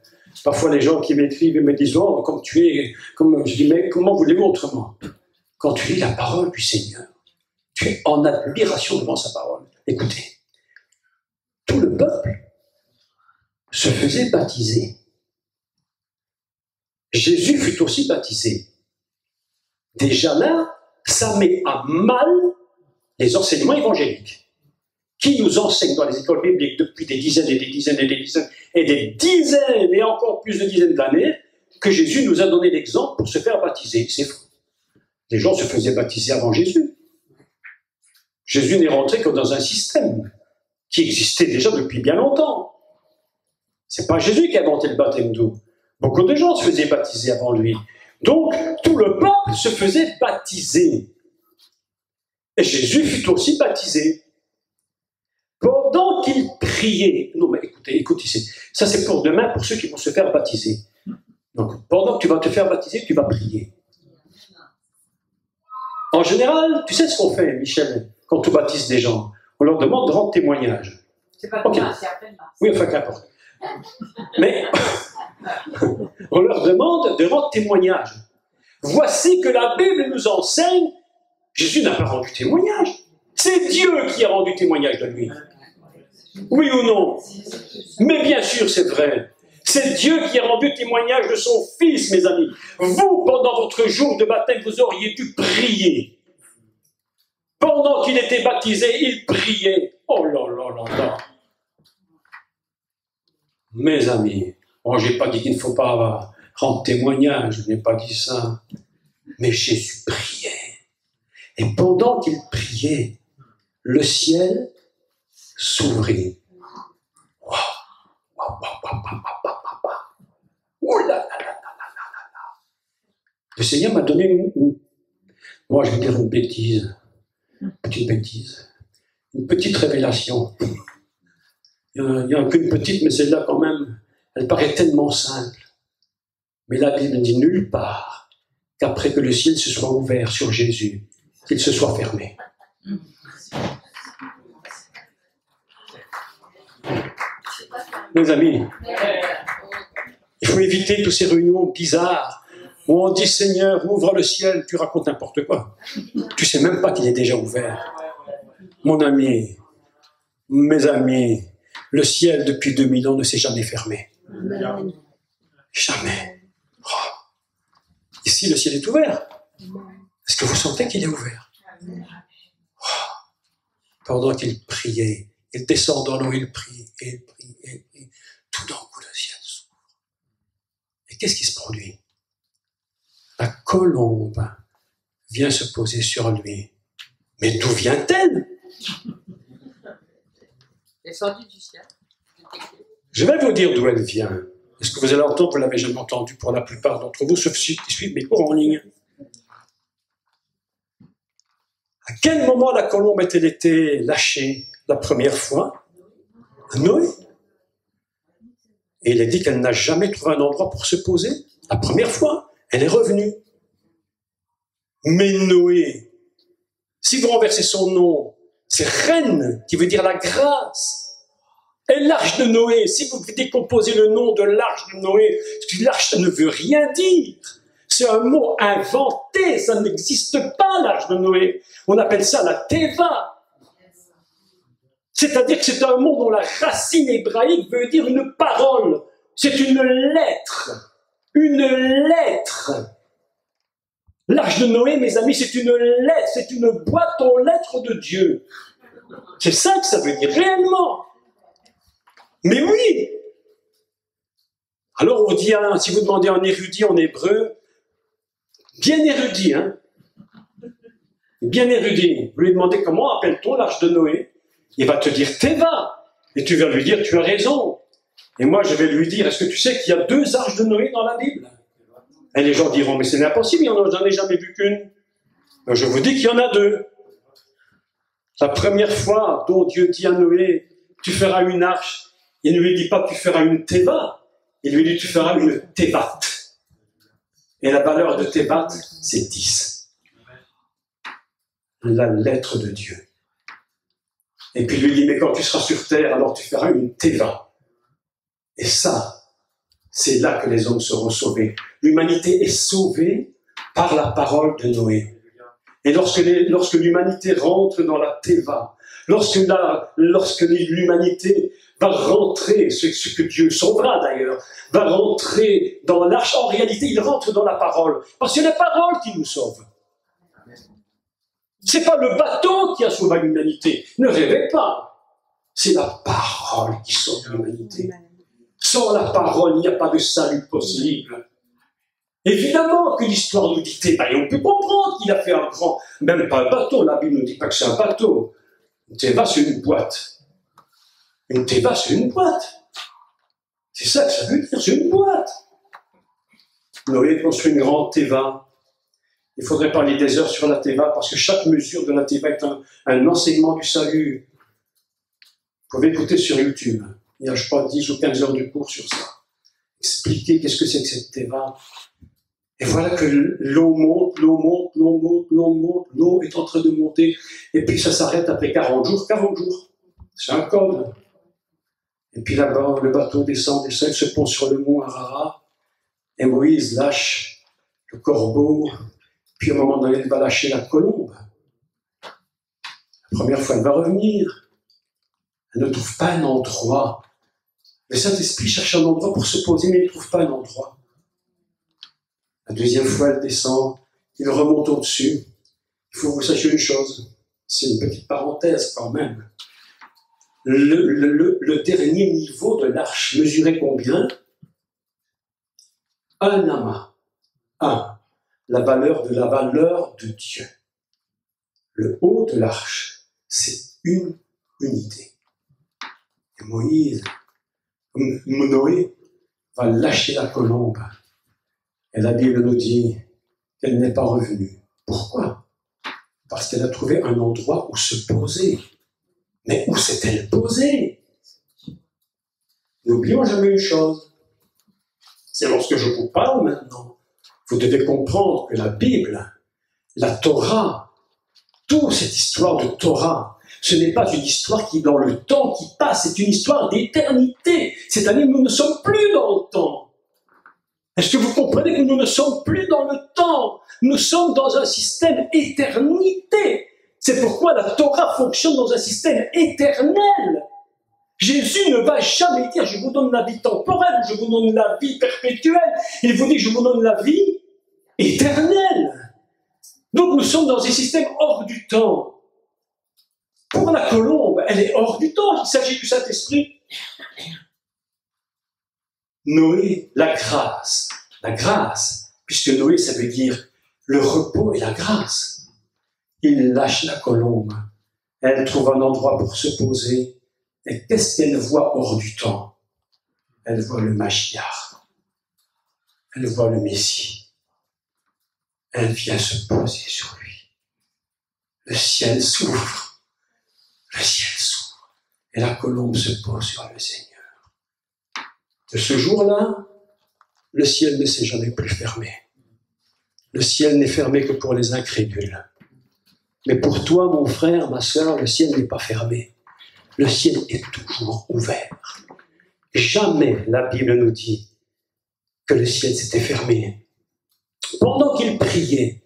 Parfois, les gens qui m'écrivent et me disent « Oh, comme tu es... » Je dis « Mais comment voulez-vous autrement ?» Quand tu lis la parole du Seigneur, tu es en admiration devant sa parole. Écoutez, tout le peuple se faisait baptiser. Jésus fut aussi baptisé. Déjà là, ça met à mal les enseignements évangéliques. Qui nous enseigne dans les écoles bibliques depuis des dizaines et des dizaines et des dizaines et des dizaines et encore plus de dizaines d'années que Jésus nous a donné l'exemple pour se faire baptiser. C'est faux. Les gens se faisaient baptiser avant Jésus. Jésus n'est rentré que dans un système qui existait déjà depuis bien longtemps. C'est pas Jésus qui a inventé le baptême d'eau. Beaucoup de gens se faisaient baptiser avant lui. Donc, tout le peuple se faisait baptiser. Et Jésus fut aussi baptisé. Pendant qu'il priait, non mais écoute ici, ça c'est pour demain, pour ceux qui vont se faire baptiser. Donc, pendant que tu vas te faire baptiser, tu vas prier. En général, tu sais ce qu'on fait, Michel, quand tu baptises des gens? On leur demande de rendre témoignage. C'est pas demain, c'est après demain. Oui, enfin, qu'importe. Mais on leur demande de rendre témoignage. Voici que la Bible nous enseigne, Jésus n'a pas rendu témoignage. C'est Dieu qui a rendu témoignage de lui. Oui ou non? Mais bien sûr, c'est vrai. C'est Dieu qui a rendu témoignage de son Fils, mes amis. Vous, pendant votre jour de baptême, vous auriez dû prier. Pendant qu'il était baptisé, il priait. Oh là là là là. Mes amis, je n'ai pas dit qu'il ne faut pas rendre témoignage, je n'ai pas dit ça. Mais Jésus priait. Et pendant qu'il priait, le ciel s'ouvrit. Waouh! Waouh, waouh, waouh, waouh, waouh, waouh. Oh là là là là là là. Le Seigneur m'a donné moi je vais dire une bêtise. Une petite révélation. Il n'y a qu'une petite, mais celle-là quand même, elle paraît tellement simple. Mais la Bible ne dit nulle part qu'après que le ciel se soit ouvert sur Jésus, qu'il se soit fermé. Mes amis, il faut éviter toutes ces réunions bizarres où on dit Seigneur, ouvre le ciel, tu racontes n'importe quoi. Tu sais même pas qu'il est déjà ouvert. Mon ami, mes amis, le ciel depuis 2000 ans ne s'est jamais fermé. Jamais. Oh. Ici, le ciel est ouvert. Est-ce que vous sentez qu'il est ouvert? Oh. Pendant qu'il priait, il descend dans l'eau, il prie, et il prie, et il prie. Tout d'un coup, le ciel s'ouvre. Et qu'est-ce qui se produit? La colombe vient se poser sur lui. Mais d'où vient-elle? Descendue du ciel. Je vais vous dire d'où elle vient. Est-ce que vous allez entendre? Vous ne l'avez jamais entendu pour la plupart d'entre vous, sauf ceux qui suivent mes cours en ligne. À quel moment la colombe a-t-elle été lâchée la première fois? À Noé. Et il est dit qu'elle n'a jamais trouvé un endroit pour se poser. La première fois, elle est revenue. Mais Noé, si vous renversez son nom, c'est reine, qui veut dire la grâce. Et l'arche de Noé, si vous décomposez le nom de l'arche de Noé, l'arche, ça ne veut rien dire. C'est un mot inventé, ça n'existe pas, l'arche de Noé. On appelle ça la teva. C'est-à-dire que c'est un mot dont la racine hébraïque veut dire une parole. C'est une lettre. Une lettre. L'arche de Noé, mes amis, c'est une lettre. C'est une boîte aux lettres de Dieu. C'est ça que ça veut dire, réellement. Mais oui. Alors on dit, si vous demandez un érudit en hébreu, bien érudit, hein, bien érudit, vous lui demandez comment appelle-t-on l'arche de Noé, il va te dire Teva, et tu vas lui dire tu as raison. Et moi je vais lui dire, est-ce que tu sais qu'il y a 2 arches de Noé dans la Bible? Et les gens diront, mais c'est impossible, j'en ai jamais vu qu'une. Je vous dis qu'il y en a 2. La première fois dont Dieu dit à Noé, tu feras une arche, il ne lui dit pas tu feras une Teva, il lui dit tu feras une Tevat. Et la valeur de Tevat, c'est 10. La lettre de Dieu. Et puis il lui dit, mais quand tu seras sur terre, alors tu feras une Teva. Et ça, c'est là que les hommes seront sauvés. L'humanité est sauvée par la parole de Noé. Et lorsque l'humanité rentre dans la Teva, lorsque l'humanité va rentrer, ce que Dieu sauvera d'ailleurs, va rentrer dans l'arche, en réalité, il rentre dans la parole. Parce que c'est la parole qui nous sauve. C'est pas le bateau qui a sauvé l'humanité. Ne rêvez pas. C'est la parole qui sauve l'humanité. Sans la parole, il n'y a pas de salut possible. Évidemment que l'histoire nous dit Teva, et on peut comprendre qu'il a fait un grand, même pas un bateau, la Bible ne dit pas que c'est un bateau. Une Teva, c'est une boîte. Une Teva, c'est une boîte. C'est ça que ça veut dire, c'est une boîte. Noé construit une grande Teva. Il faudrait parler des heures sur la Teva, parce que chaque mesure de la Teva est un enseignement du salut. Vous pouvez écouter sur YouTube. Il y a, je crois, 10 ou 15 heures de cours sur ça. Expliquer qu'est-ce que c'est que cette Teva. Et voilà que l'eau monte, l'eau est en train de monter, et puis ça s'arrête après 40 jours. 40 jours, c'est un code. Et puis là-bas, le bateau descend, il se pose sur le mont Ararat, et Moïse lâche le corbeau, puis à un moment donné, il va lâcher la colombe. La première fois, elle va revenir. Elle ne trouve pas un endroit. Le Saint-Esprit cherche un endroit pour se poser, mais il ne trouve pas un endroit. La deuxième fois, elle descend, il remonte au-dessus. Il faut que vous sachiez une chose, c'est une petite parenthèse quand même. Le dernier niveau de l'arche mesurait combien? 1 amas. 1. La valeur de Dieu. Le haut de l'arche, c'est une unité. Et Noé va lâcher la colombe. Et la Bible nous dit qu'elle n'est pas revenue. Pourquoi? Parce qu'elle a trouvé un endroit où se poser. Mais où s'est-elle posée? N'oublions jamais une chose. C'est lorsque je vous parle maintenant, vous devez comprendre que la Bible, la Torah, toute cette histoire de Torah, ce n'est pas une histoire qui, dans le temps qui passe, c'est une histoire d'éternité. C'est-à-dire que nous ne sommes plus dans le temps. Est-ce que vous comprenez que nous ne sommes plus dans le temps? Nous sommes dans un système éternité. C'est pourquoi la Torah fonctionne dans un système éternel. Jésus ne va jamais dire « je vous donne la vie temporelle » ou « je vous donne la vie perpétuelle ». Il vous dit « je vous donne la vie éternelle ». Donc nous sommes dans un système hors du temps. Pour la colombe, elle est hors du temps. Il s'agit du Saint-Esprit. Noé, la grâce, puisque Noé, ça veut dire le repos et la grâce. Il lâche la colombe, elle trouve un endroit pour se poser, et qu'est-ce qu'elle voit hors du temps? Elle voit le Mashiach, elle voit le Messie, elle vient se poser sur lui. Le ciel s'ouvre, et la colombe se pose sur le Seigneur. De ce jour-là, le ciel ne s'est jamais plus fermé. Le ciel n'est fermé que pour les incrédules. Mais pour toi, mon frère, ma sœur, le ciel n'est pas fermé. Le ciel est toujours ouvert. Jamais la Bible nous dit que le ciel s'était fermé. pendant qu'il priait,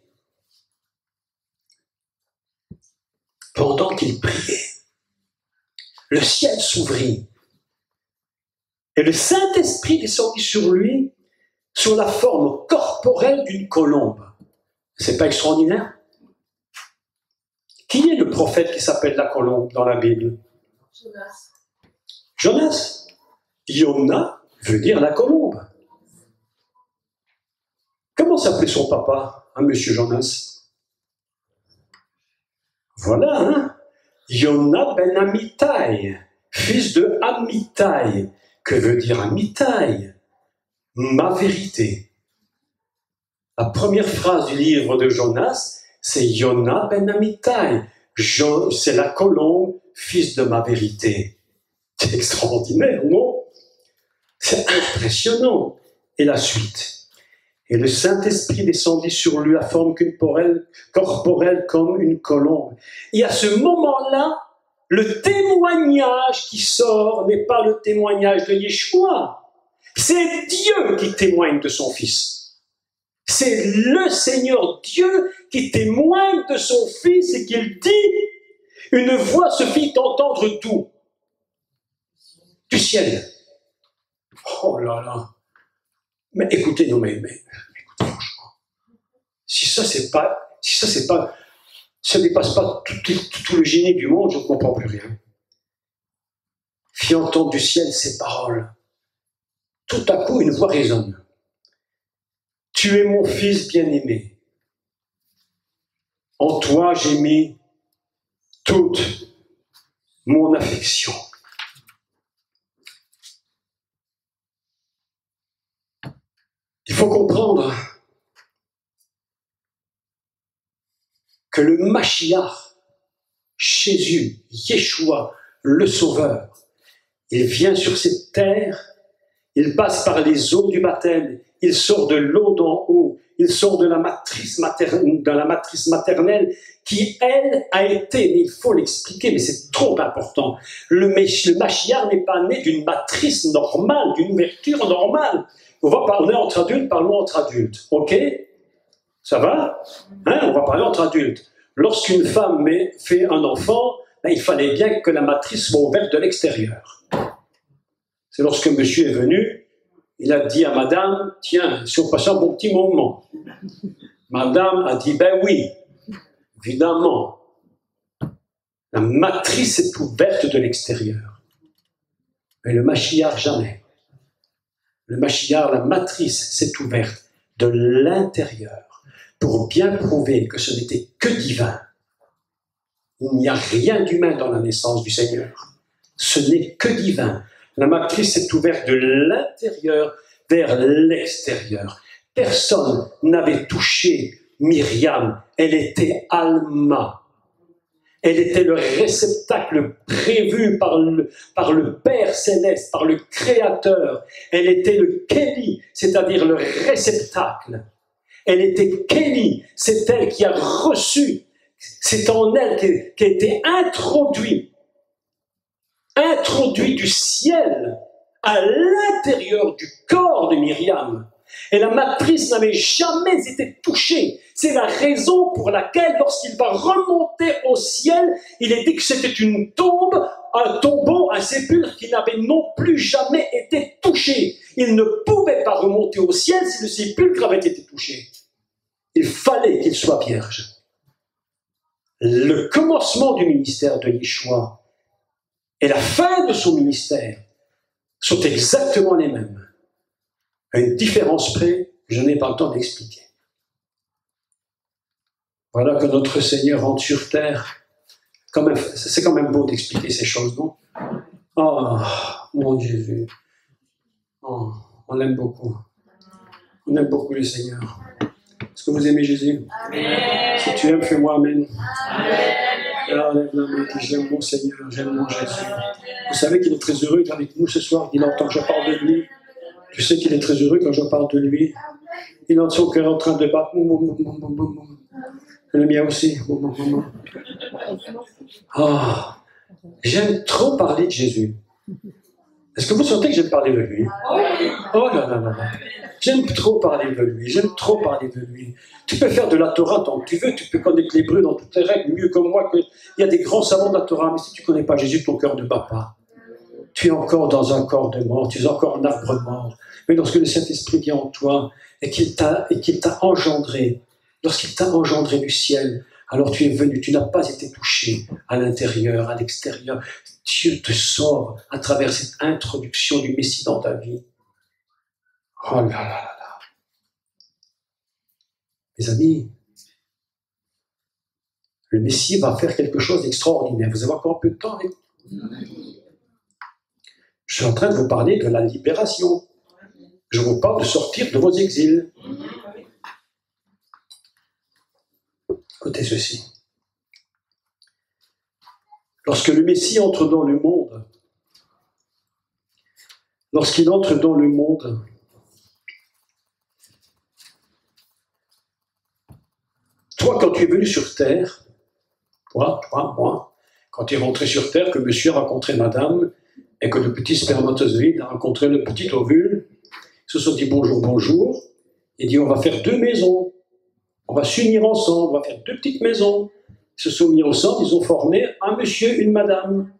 le ciel s'ouvrit et le Saint-Esprit descendit sur lui sous la forme corporelle d'une colombe. C'est pas extraordinaire? Qui est le prophète qui s'appelle la colombe dans la Bible? Jonas. Yona veut dire la colombe. Comment s'appelait son papa, monsieur Jonas? Voilà, hein? Yona ben Amittai, fils de Amittai. Que veut dire Amittai? Ma vérité. La première phrase du livre de Jonas, c'est Yona ben Amittai. C'est la colombe, fils de ma vérité. C'est extraordinaire, non? C'est impressionnant. Et la suite. Et le Saint-Esprit descendit sur lui à forme corporelle comme une colombe. Et à ce moment-là, le témoignage qui sort n'est pas le témoignage de Yeshua. C'est Dieu qui témoigne de son Fils. C'est le Seigneur Dieu qui témoigne de son Fils et qu'il dit, une voix se fit entendre d'où? Du ciel. Oh là là. Mais écoutez, non, mais écoutez, franchement, si ça dépasse pas tout le génie du monde, je ne comprends plus rien. Fit entendre du ciel ces paroles. Tout à coup, une voix résonne. Tu es mon fils bien-aimé. En toi, j'ai mis toute mon affection. Il faut comprendre que le Mashiach, Jésus, Yeshua, le Sauveur, il vient sur cette terre, il passe par les eaux du baptême, il sort de l'eau d'en haut, il sort de la matrice maternelle qui, elle, a été, mais il faut l'expliquer, mais c'est trop important. Le Mashiach n'est pas né d'une matrice normale, d'une ouverture normale. On va parler entre adultes, parlons entre adultes, ok? Ça va? Hein? On va parler entre adultes. Lorsqu'une femme fait un enfant, il fallait bien que la matrice soit ouverte de l'extérieur. C'est lorsque monsieur est venu, il a dit à madame, tiens, si on passe un bon petit moment. Madame a dit, ben oui, évidemment. La matrice est ouverte de l'extérieur. Mais le Mashiach, jamais. Le Mashiach, la matrice s'est ouverte de l'intérieur pour bien prouver que ce n'était que divin. Il n'y a rien d'humain dans la naissance du Seigneur. Ce n'est que divin. La matrice s'est ouverte de l'intérieur vers l'extérieur. Personne n'avait touché Myriam. Elle était Alma. Elle était le réceptacle prévu par le Père Céleste, par le Créateur. Elle était le Kéli, c'est-à-dire le réceptacle. Elle était Kéli, c'est elle qui a reçu. C'est en elle qui a été introduit du ciel à l'intérieur du corps de Myriam. Et la matrice n'avait jamais été touchée. C'est la raison pour laquelle, lorsqu'il va remonter au ciel, il est dit que c'était une tombe, un tombeau, un sépulcre qui n'avait non plus jamais été touché. Il ne pouvait pas remonter au ciel si le sépulcre avait été touché. Il fallait qu'il soit vierge. Le commencement du ministère de Yeshua et la fin de son ministère sont exactement les mêmes. À une différence près, je n'ai pas le temps d'expliquer. Voilà que notre Seigneur rentre sur terre. C'est quand même beau d'expliquer ces choses, non? Oh, mon Jésus. Oh, on l'aime beaucoup. On aime beaucoup le Seigneur. Est-ce que vous aimez Jésus? Amen. Si tu aimes, fais-moi Amen. Amen. Alors, lève la main, j'aime mon Seigneur, j'aime mon Jésus. Vous savez qu'il est très heureux d'être avec nous ce soir. Il entend que je parle de lui. Je sais qu'il est très heureux quand je parle de lui. Il entend son cœur en train de battre. Le mien aussi. Oh, j'aime trop parler de Jésus. Est-ce que vous sentez que j'aime parler de lui? Oh là là là là. J'aime trop parler de lui, j'aime trop parler de lui. Tu peux faire de la Torah tant que tu veux, tu peux connaître l'hébreu dans toutes les règles, mieux que moi. Il y a des grands savants de la Torah, mais si tu ne connais pas Jésus, ton cœur ne bat pas. Tu es encore dans un corps de mort, tu es encore un arbre mort. Mais lorsque le Saint-Esprit vient en toi et qu'il t'a engendré, lorsqu'il t'a engendré du ciel, alors tu es venu, tu n'as pas été touché à l'intérieur, à l'extérieur. Dieu te sort à travers cette introduction du Messie dans ta vie. Oh là là là là. Mes amis, le Messie va faire quelque chose d'extraordinaire. Vous avez encore un peu de temps avec vous? Je suis en train de vous parler de la libération. Je vous parle de sortir de vos exils. Écoutez ceci. Lorsque le Messie entre dans le monde, lorsqu'il entre dans le monde, toi, quand tu es venu sur terre, moi, quand tu es rentré sur terre, que monsieur a rencontré madame, et que le petit spermatozoïde a rencontré le petit ovule, ils se sont dit bonjour, bonjour, et dit on va faire 2 maisons, on va s'unir ensemble, on va faire 2 petites maisons. Ils se sont mis ensemble, ils ont formé un monsieur, une madame.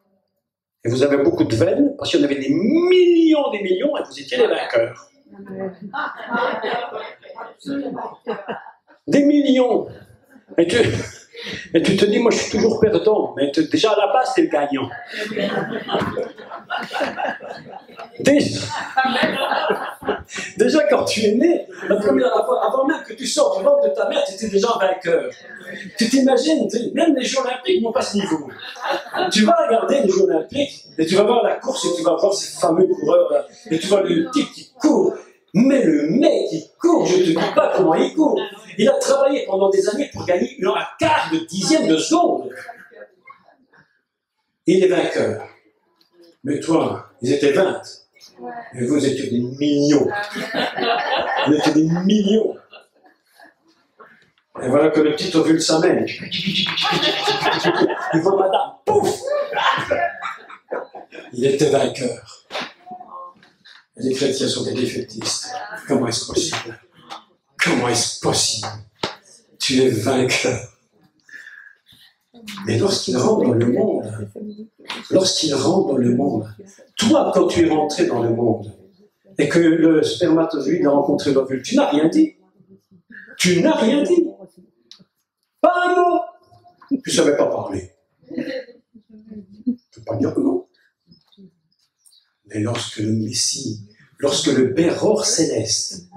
Et vous avez beaucoup de veines, parce qu'il y en avait des millions, et vous étiez les vainqueurs. Des millions. Et tu te dis, moi je suis toujours perdant, mais déjà à la base, t'es le gagnant. Déjà quand tu es né, la première fois, avant même que tu sors du ventre de ta mère, tu étais déjà un vainqueur. Tu t'imagines, même les Jeux Olympiques n'ont pas ce niveau. Tu vas regarder les Jeux Olympiques, et tu vas voir la course, et tu vas voir ces fameux coureurs-là, et tu vois le type qui court. Mais le mec qui court, je ne te dis pas comment il court. Il a travaillé pendant des années pour gagner un quart de dixième de seconde. Il est vainqueur. Mais toi, ils étaient 20. Et vous étiez des millions. Vous étiez des millions. Et voilà que le petit ovule s'amène. Il voit madame, pouf! Il était vainqueur. Et les chrétiens sont des défaitistes. Comment est-ce possible? Comment est-ce possible? Tu es vainqueur. Mais lorsqu'il rentre dans le monde, toi, quand tu es rentré dans le monde, et que le spermatozoïde a rencontré l'ovule, tu n'as rien dit. Tu n'as rien dit. Pas un mot. Tu ne savais pas parler. Je ne peux pas dire que non. Mais lorsque le Messie, lorsque le Béror céleste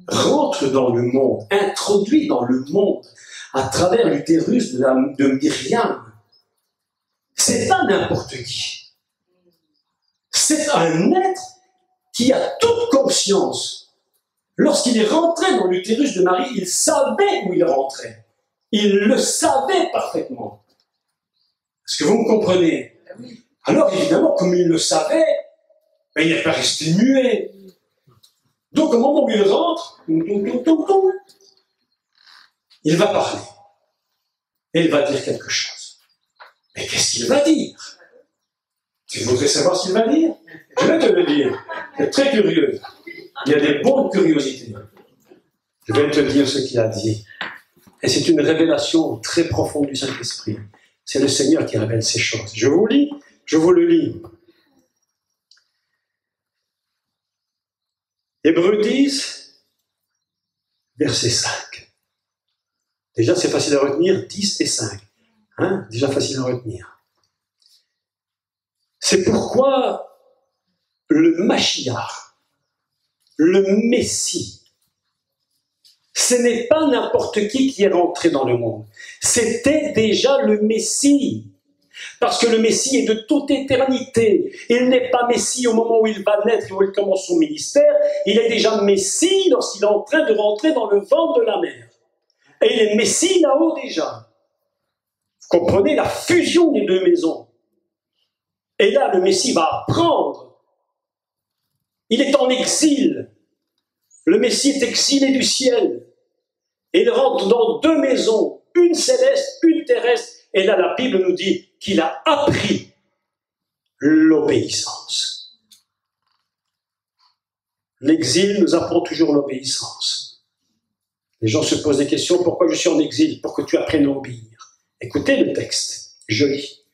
rentre dans le monde, introduit dans le monde, à travers l'utérus de Myriam, c'est pas n'importe qui. C'est un être qui a toute conscience. Lorsqu'il est rentré dans l'utérus de Marie, il savait où il rentrait. Il le savait parfaitement. Est-ce que vous me comprenez? Alors évidemment, comme il le savait, ben, il n'est pas resté muet. Donc au moment où il rentre, il va parler. Et il va dire quelque chose. Mais qu'est-ce qu'il va dire? Tu voudrais savoir ce qu'il va dire? Je vais te le dire. C'est très curieux. Il y a des bonnes curiosités. Je vais te dire ce qu'il a dit. Et c'est une révélation très profonde du Saint-Esprit. C'est le Seigneur qui révèle ces choses. Je vous le lis. Hébreux 10, verset 5. Déjà, c'est facile à retenir, 10 et 5. Hein? Déjà facile à retenir. C'est pourquoi le Mashiach, le Messie, ce n'est pas n'importe qui est rentré dans le monde. C'était déjà le Messie. Parce que le Messie est de toute éternité. Il n'est pas Messie au moment où il va naître et où il commence son ministère. Il est déjà Messie lorsqu'il est en train de rentrer dans le ventre de la mère. Et il est Messie là-haut déjà. Vous comprenez la fusion des 2 maisons. Et là, le Messie va apprendre. Il est en exil. Le Messie est exilé du ciel. Et il rentre dans 2 maisons, une céleste, une terrestre. Et là, la Bible nous dit qu'il a appris l'obéissance. L'exil nous apprend toujours l'obéissance. Les gens se posent des questions, pourquoi je suis en exil? Pour que tu apprennes à obéir. Écoutez le texte, je lis.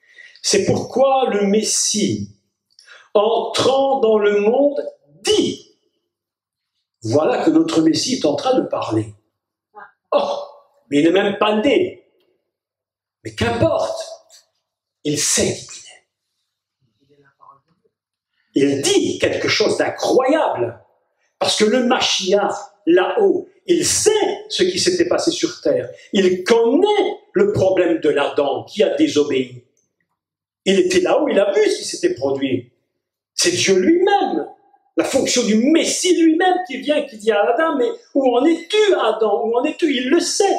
C'est pourquoi le Messie, entrant dans le monde, dit. Voilà que notre Messie est en train de parler. Oh, mais il n'est même pas né. Mais qu'importe, il sait qui il est. Il dit quelque chose d'incroyable. Parce que le Mashiach, là-haut, il sait ce qui s'était passé sur terre. Il connaît le problème de l'Adam qui a désobéi. Il était là-haut, il a vu ce qui s'était produit. C'est Dieu lui-même, la fonction du Messie lui-même qui vient, qui dit à Adam, mais où en es-tu, Adam? Où en es-tu? Il le sait.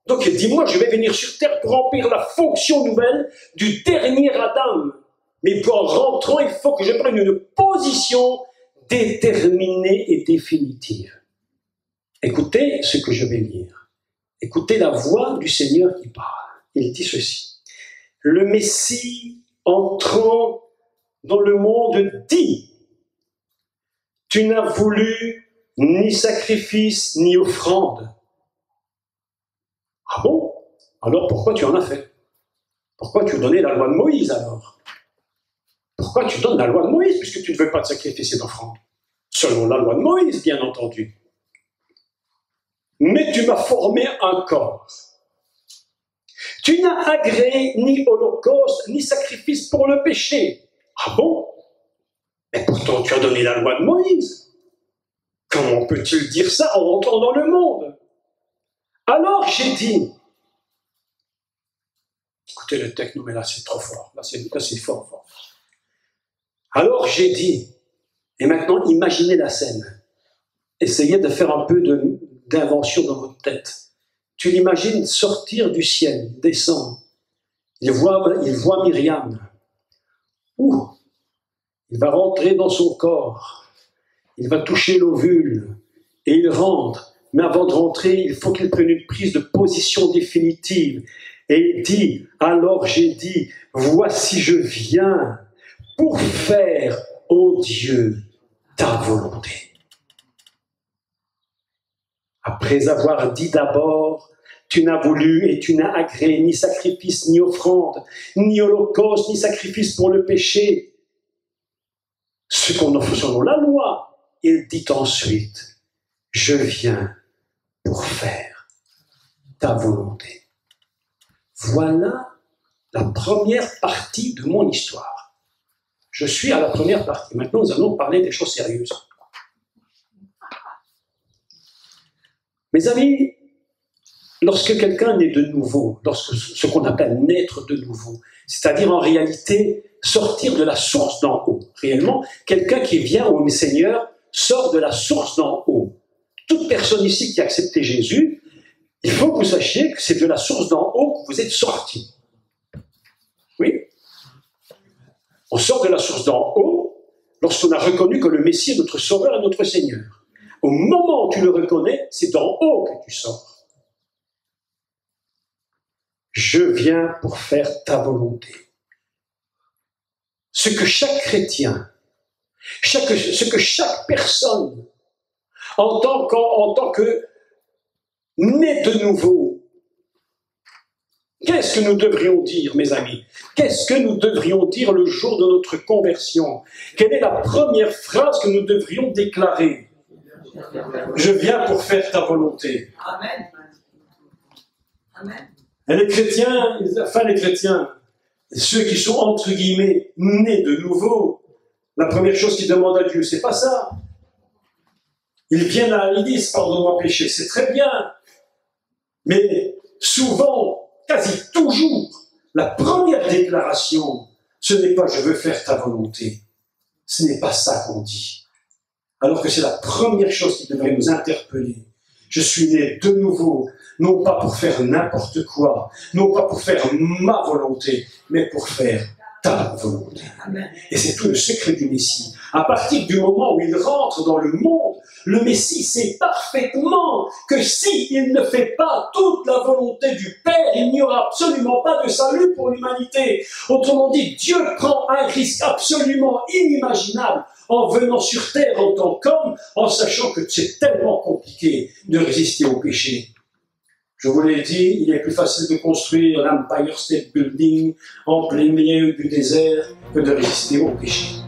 Donc il dit, moi je vais venir sur terre pour remplir la fonction nouvelle du dernier Adam. Mais pour en rentrant, il faut que je prenne une position déterminée et définitive. Écoutez ce que je vais lire. Écoutez la voix du Seigneur qui parle. Il dit ceci. Le Messie entrant dans le monde dit, tu n'as voulu ni sacrifice ni offrande. Ah bon? Alors pourquoi tu en as fait? Pourquoi tu as donné la loi de Moïse alors? Pourquoi tu donnes la loi de Moïse puisque tu ne veux pas de sacrifice et d'offrande? Selon la loi de Moïse, bien entendu. Mais tu m'as formé un corps. Tu n'as agréé ni holocauste, ni sacrifice pour le péché. Ah bon? Mais pourtant tu as donné la loi de Moïse. Comment peut-il dire ça en rentrant dans le monde? Alors j'ai dit, écoutez le texte, non mais là c'est trop fort, là c'est fort. Alors j'ai dit, et maintenant imaginez la scène, essayez de faire un peu d'invention dans votre tête. Tu l'imagines sortir du ciel, descendre, il voit Myriam, ouh, il va rentrer dans son corps, il va toucher l'ovule, et il rentre. Mais avant de rentrer, il faut qu'il prenne une prise de position définitive. Et il dit, alors j'ai dit, voici je viens pour faire, ô Dieu, ta volonté. Après avoir dit d'abord, tu n'as voulu et tu n'as agréé ni sacrifice, ni offrande, ni holocauste, ni sacrifice pour le péché. Ce qu'on offre selon la loi. Il dit ensuite, je viens pour faire ta volonté. Voilà la première partie de mon histoire. Je suis à la première partie. Maintenant, nous allons parler des choses sérieuses. Mes amis, lorsque quelqu'un naît de nouveau, lorsque ce qu'on appelle naître de nouveau, c'est-à-dire en réalité sortir de la source d'en haut. Réellement, quelqu'un qui vient au Seigneur sort de la source d'en haut. Toute personne ici qui a accepté Jésus, il faut que vous sachiez que c'est de la source d'en haut que vous êtes sorti. Oui. On sort de la source d'en haut lorsqu'on a reconnu que le Messie est notre Sauveur et notre Seigneur. Au moment où tu le reconnais, c'est d'en haut que tu sors. Je viens pour faire ta volonté. Ce que chaque chrétien, ce que chaque personne, en tant que né de nouveau, qu'est-ce que nous devrions dire, mes amis? Qu'est-ce que nous devrions dire le jour de notre conversion? Quelle est la première phrase que nous devrions déclarer? Je viens pour faire ta volonté. Amen. Amen. Et les chrétiens, ceux qui sont entre guillemets nés de nouveau, la première chose qu'ils demandent à Dieu, c'est pas ça. Ils disent, pardonne-moi péché, c'est très bien. Mais souvent, quasi toujours, la première déclaration, ce n'est pas « je veux faire ta volonté ». Ce n'est pas ça qu'on dit. Alors que c'est la première chose qui devrait nous interpeller. Je suis né de nouveau, non pas pour faire n'importe quoi, non pas pour faire ma volonté, mais pour faire ta volonté. Amen. Et c'est tout le secret du Messie. À partir du moment où il rentre dans le monde, le Messie sait parfaitement que s'il ne fait pas toute la volonté du Père, il n'y aura absolument pas de salut pour l'humanité. Autrement dit, Dieu prend un risque absolument inimaginable en venant sur terre en tant qu'homme, en sachant que c'est tellement compliqué de résister au péché. Je vous l'ai dit, il est plus facile de construire l'Empire State Building en plein milieu du désert que de résister au péché.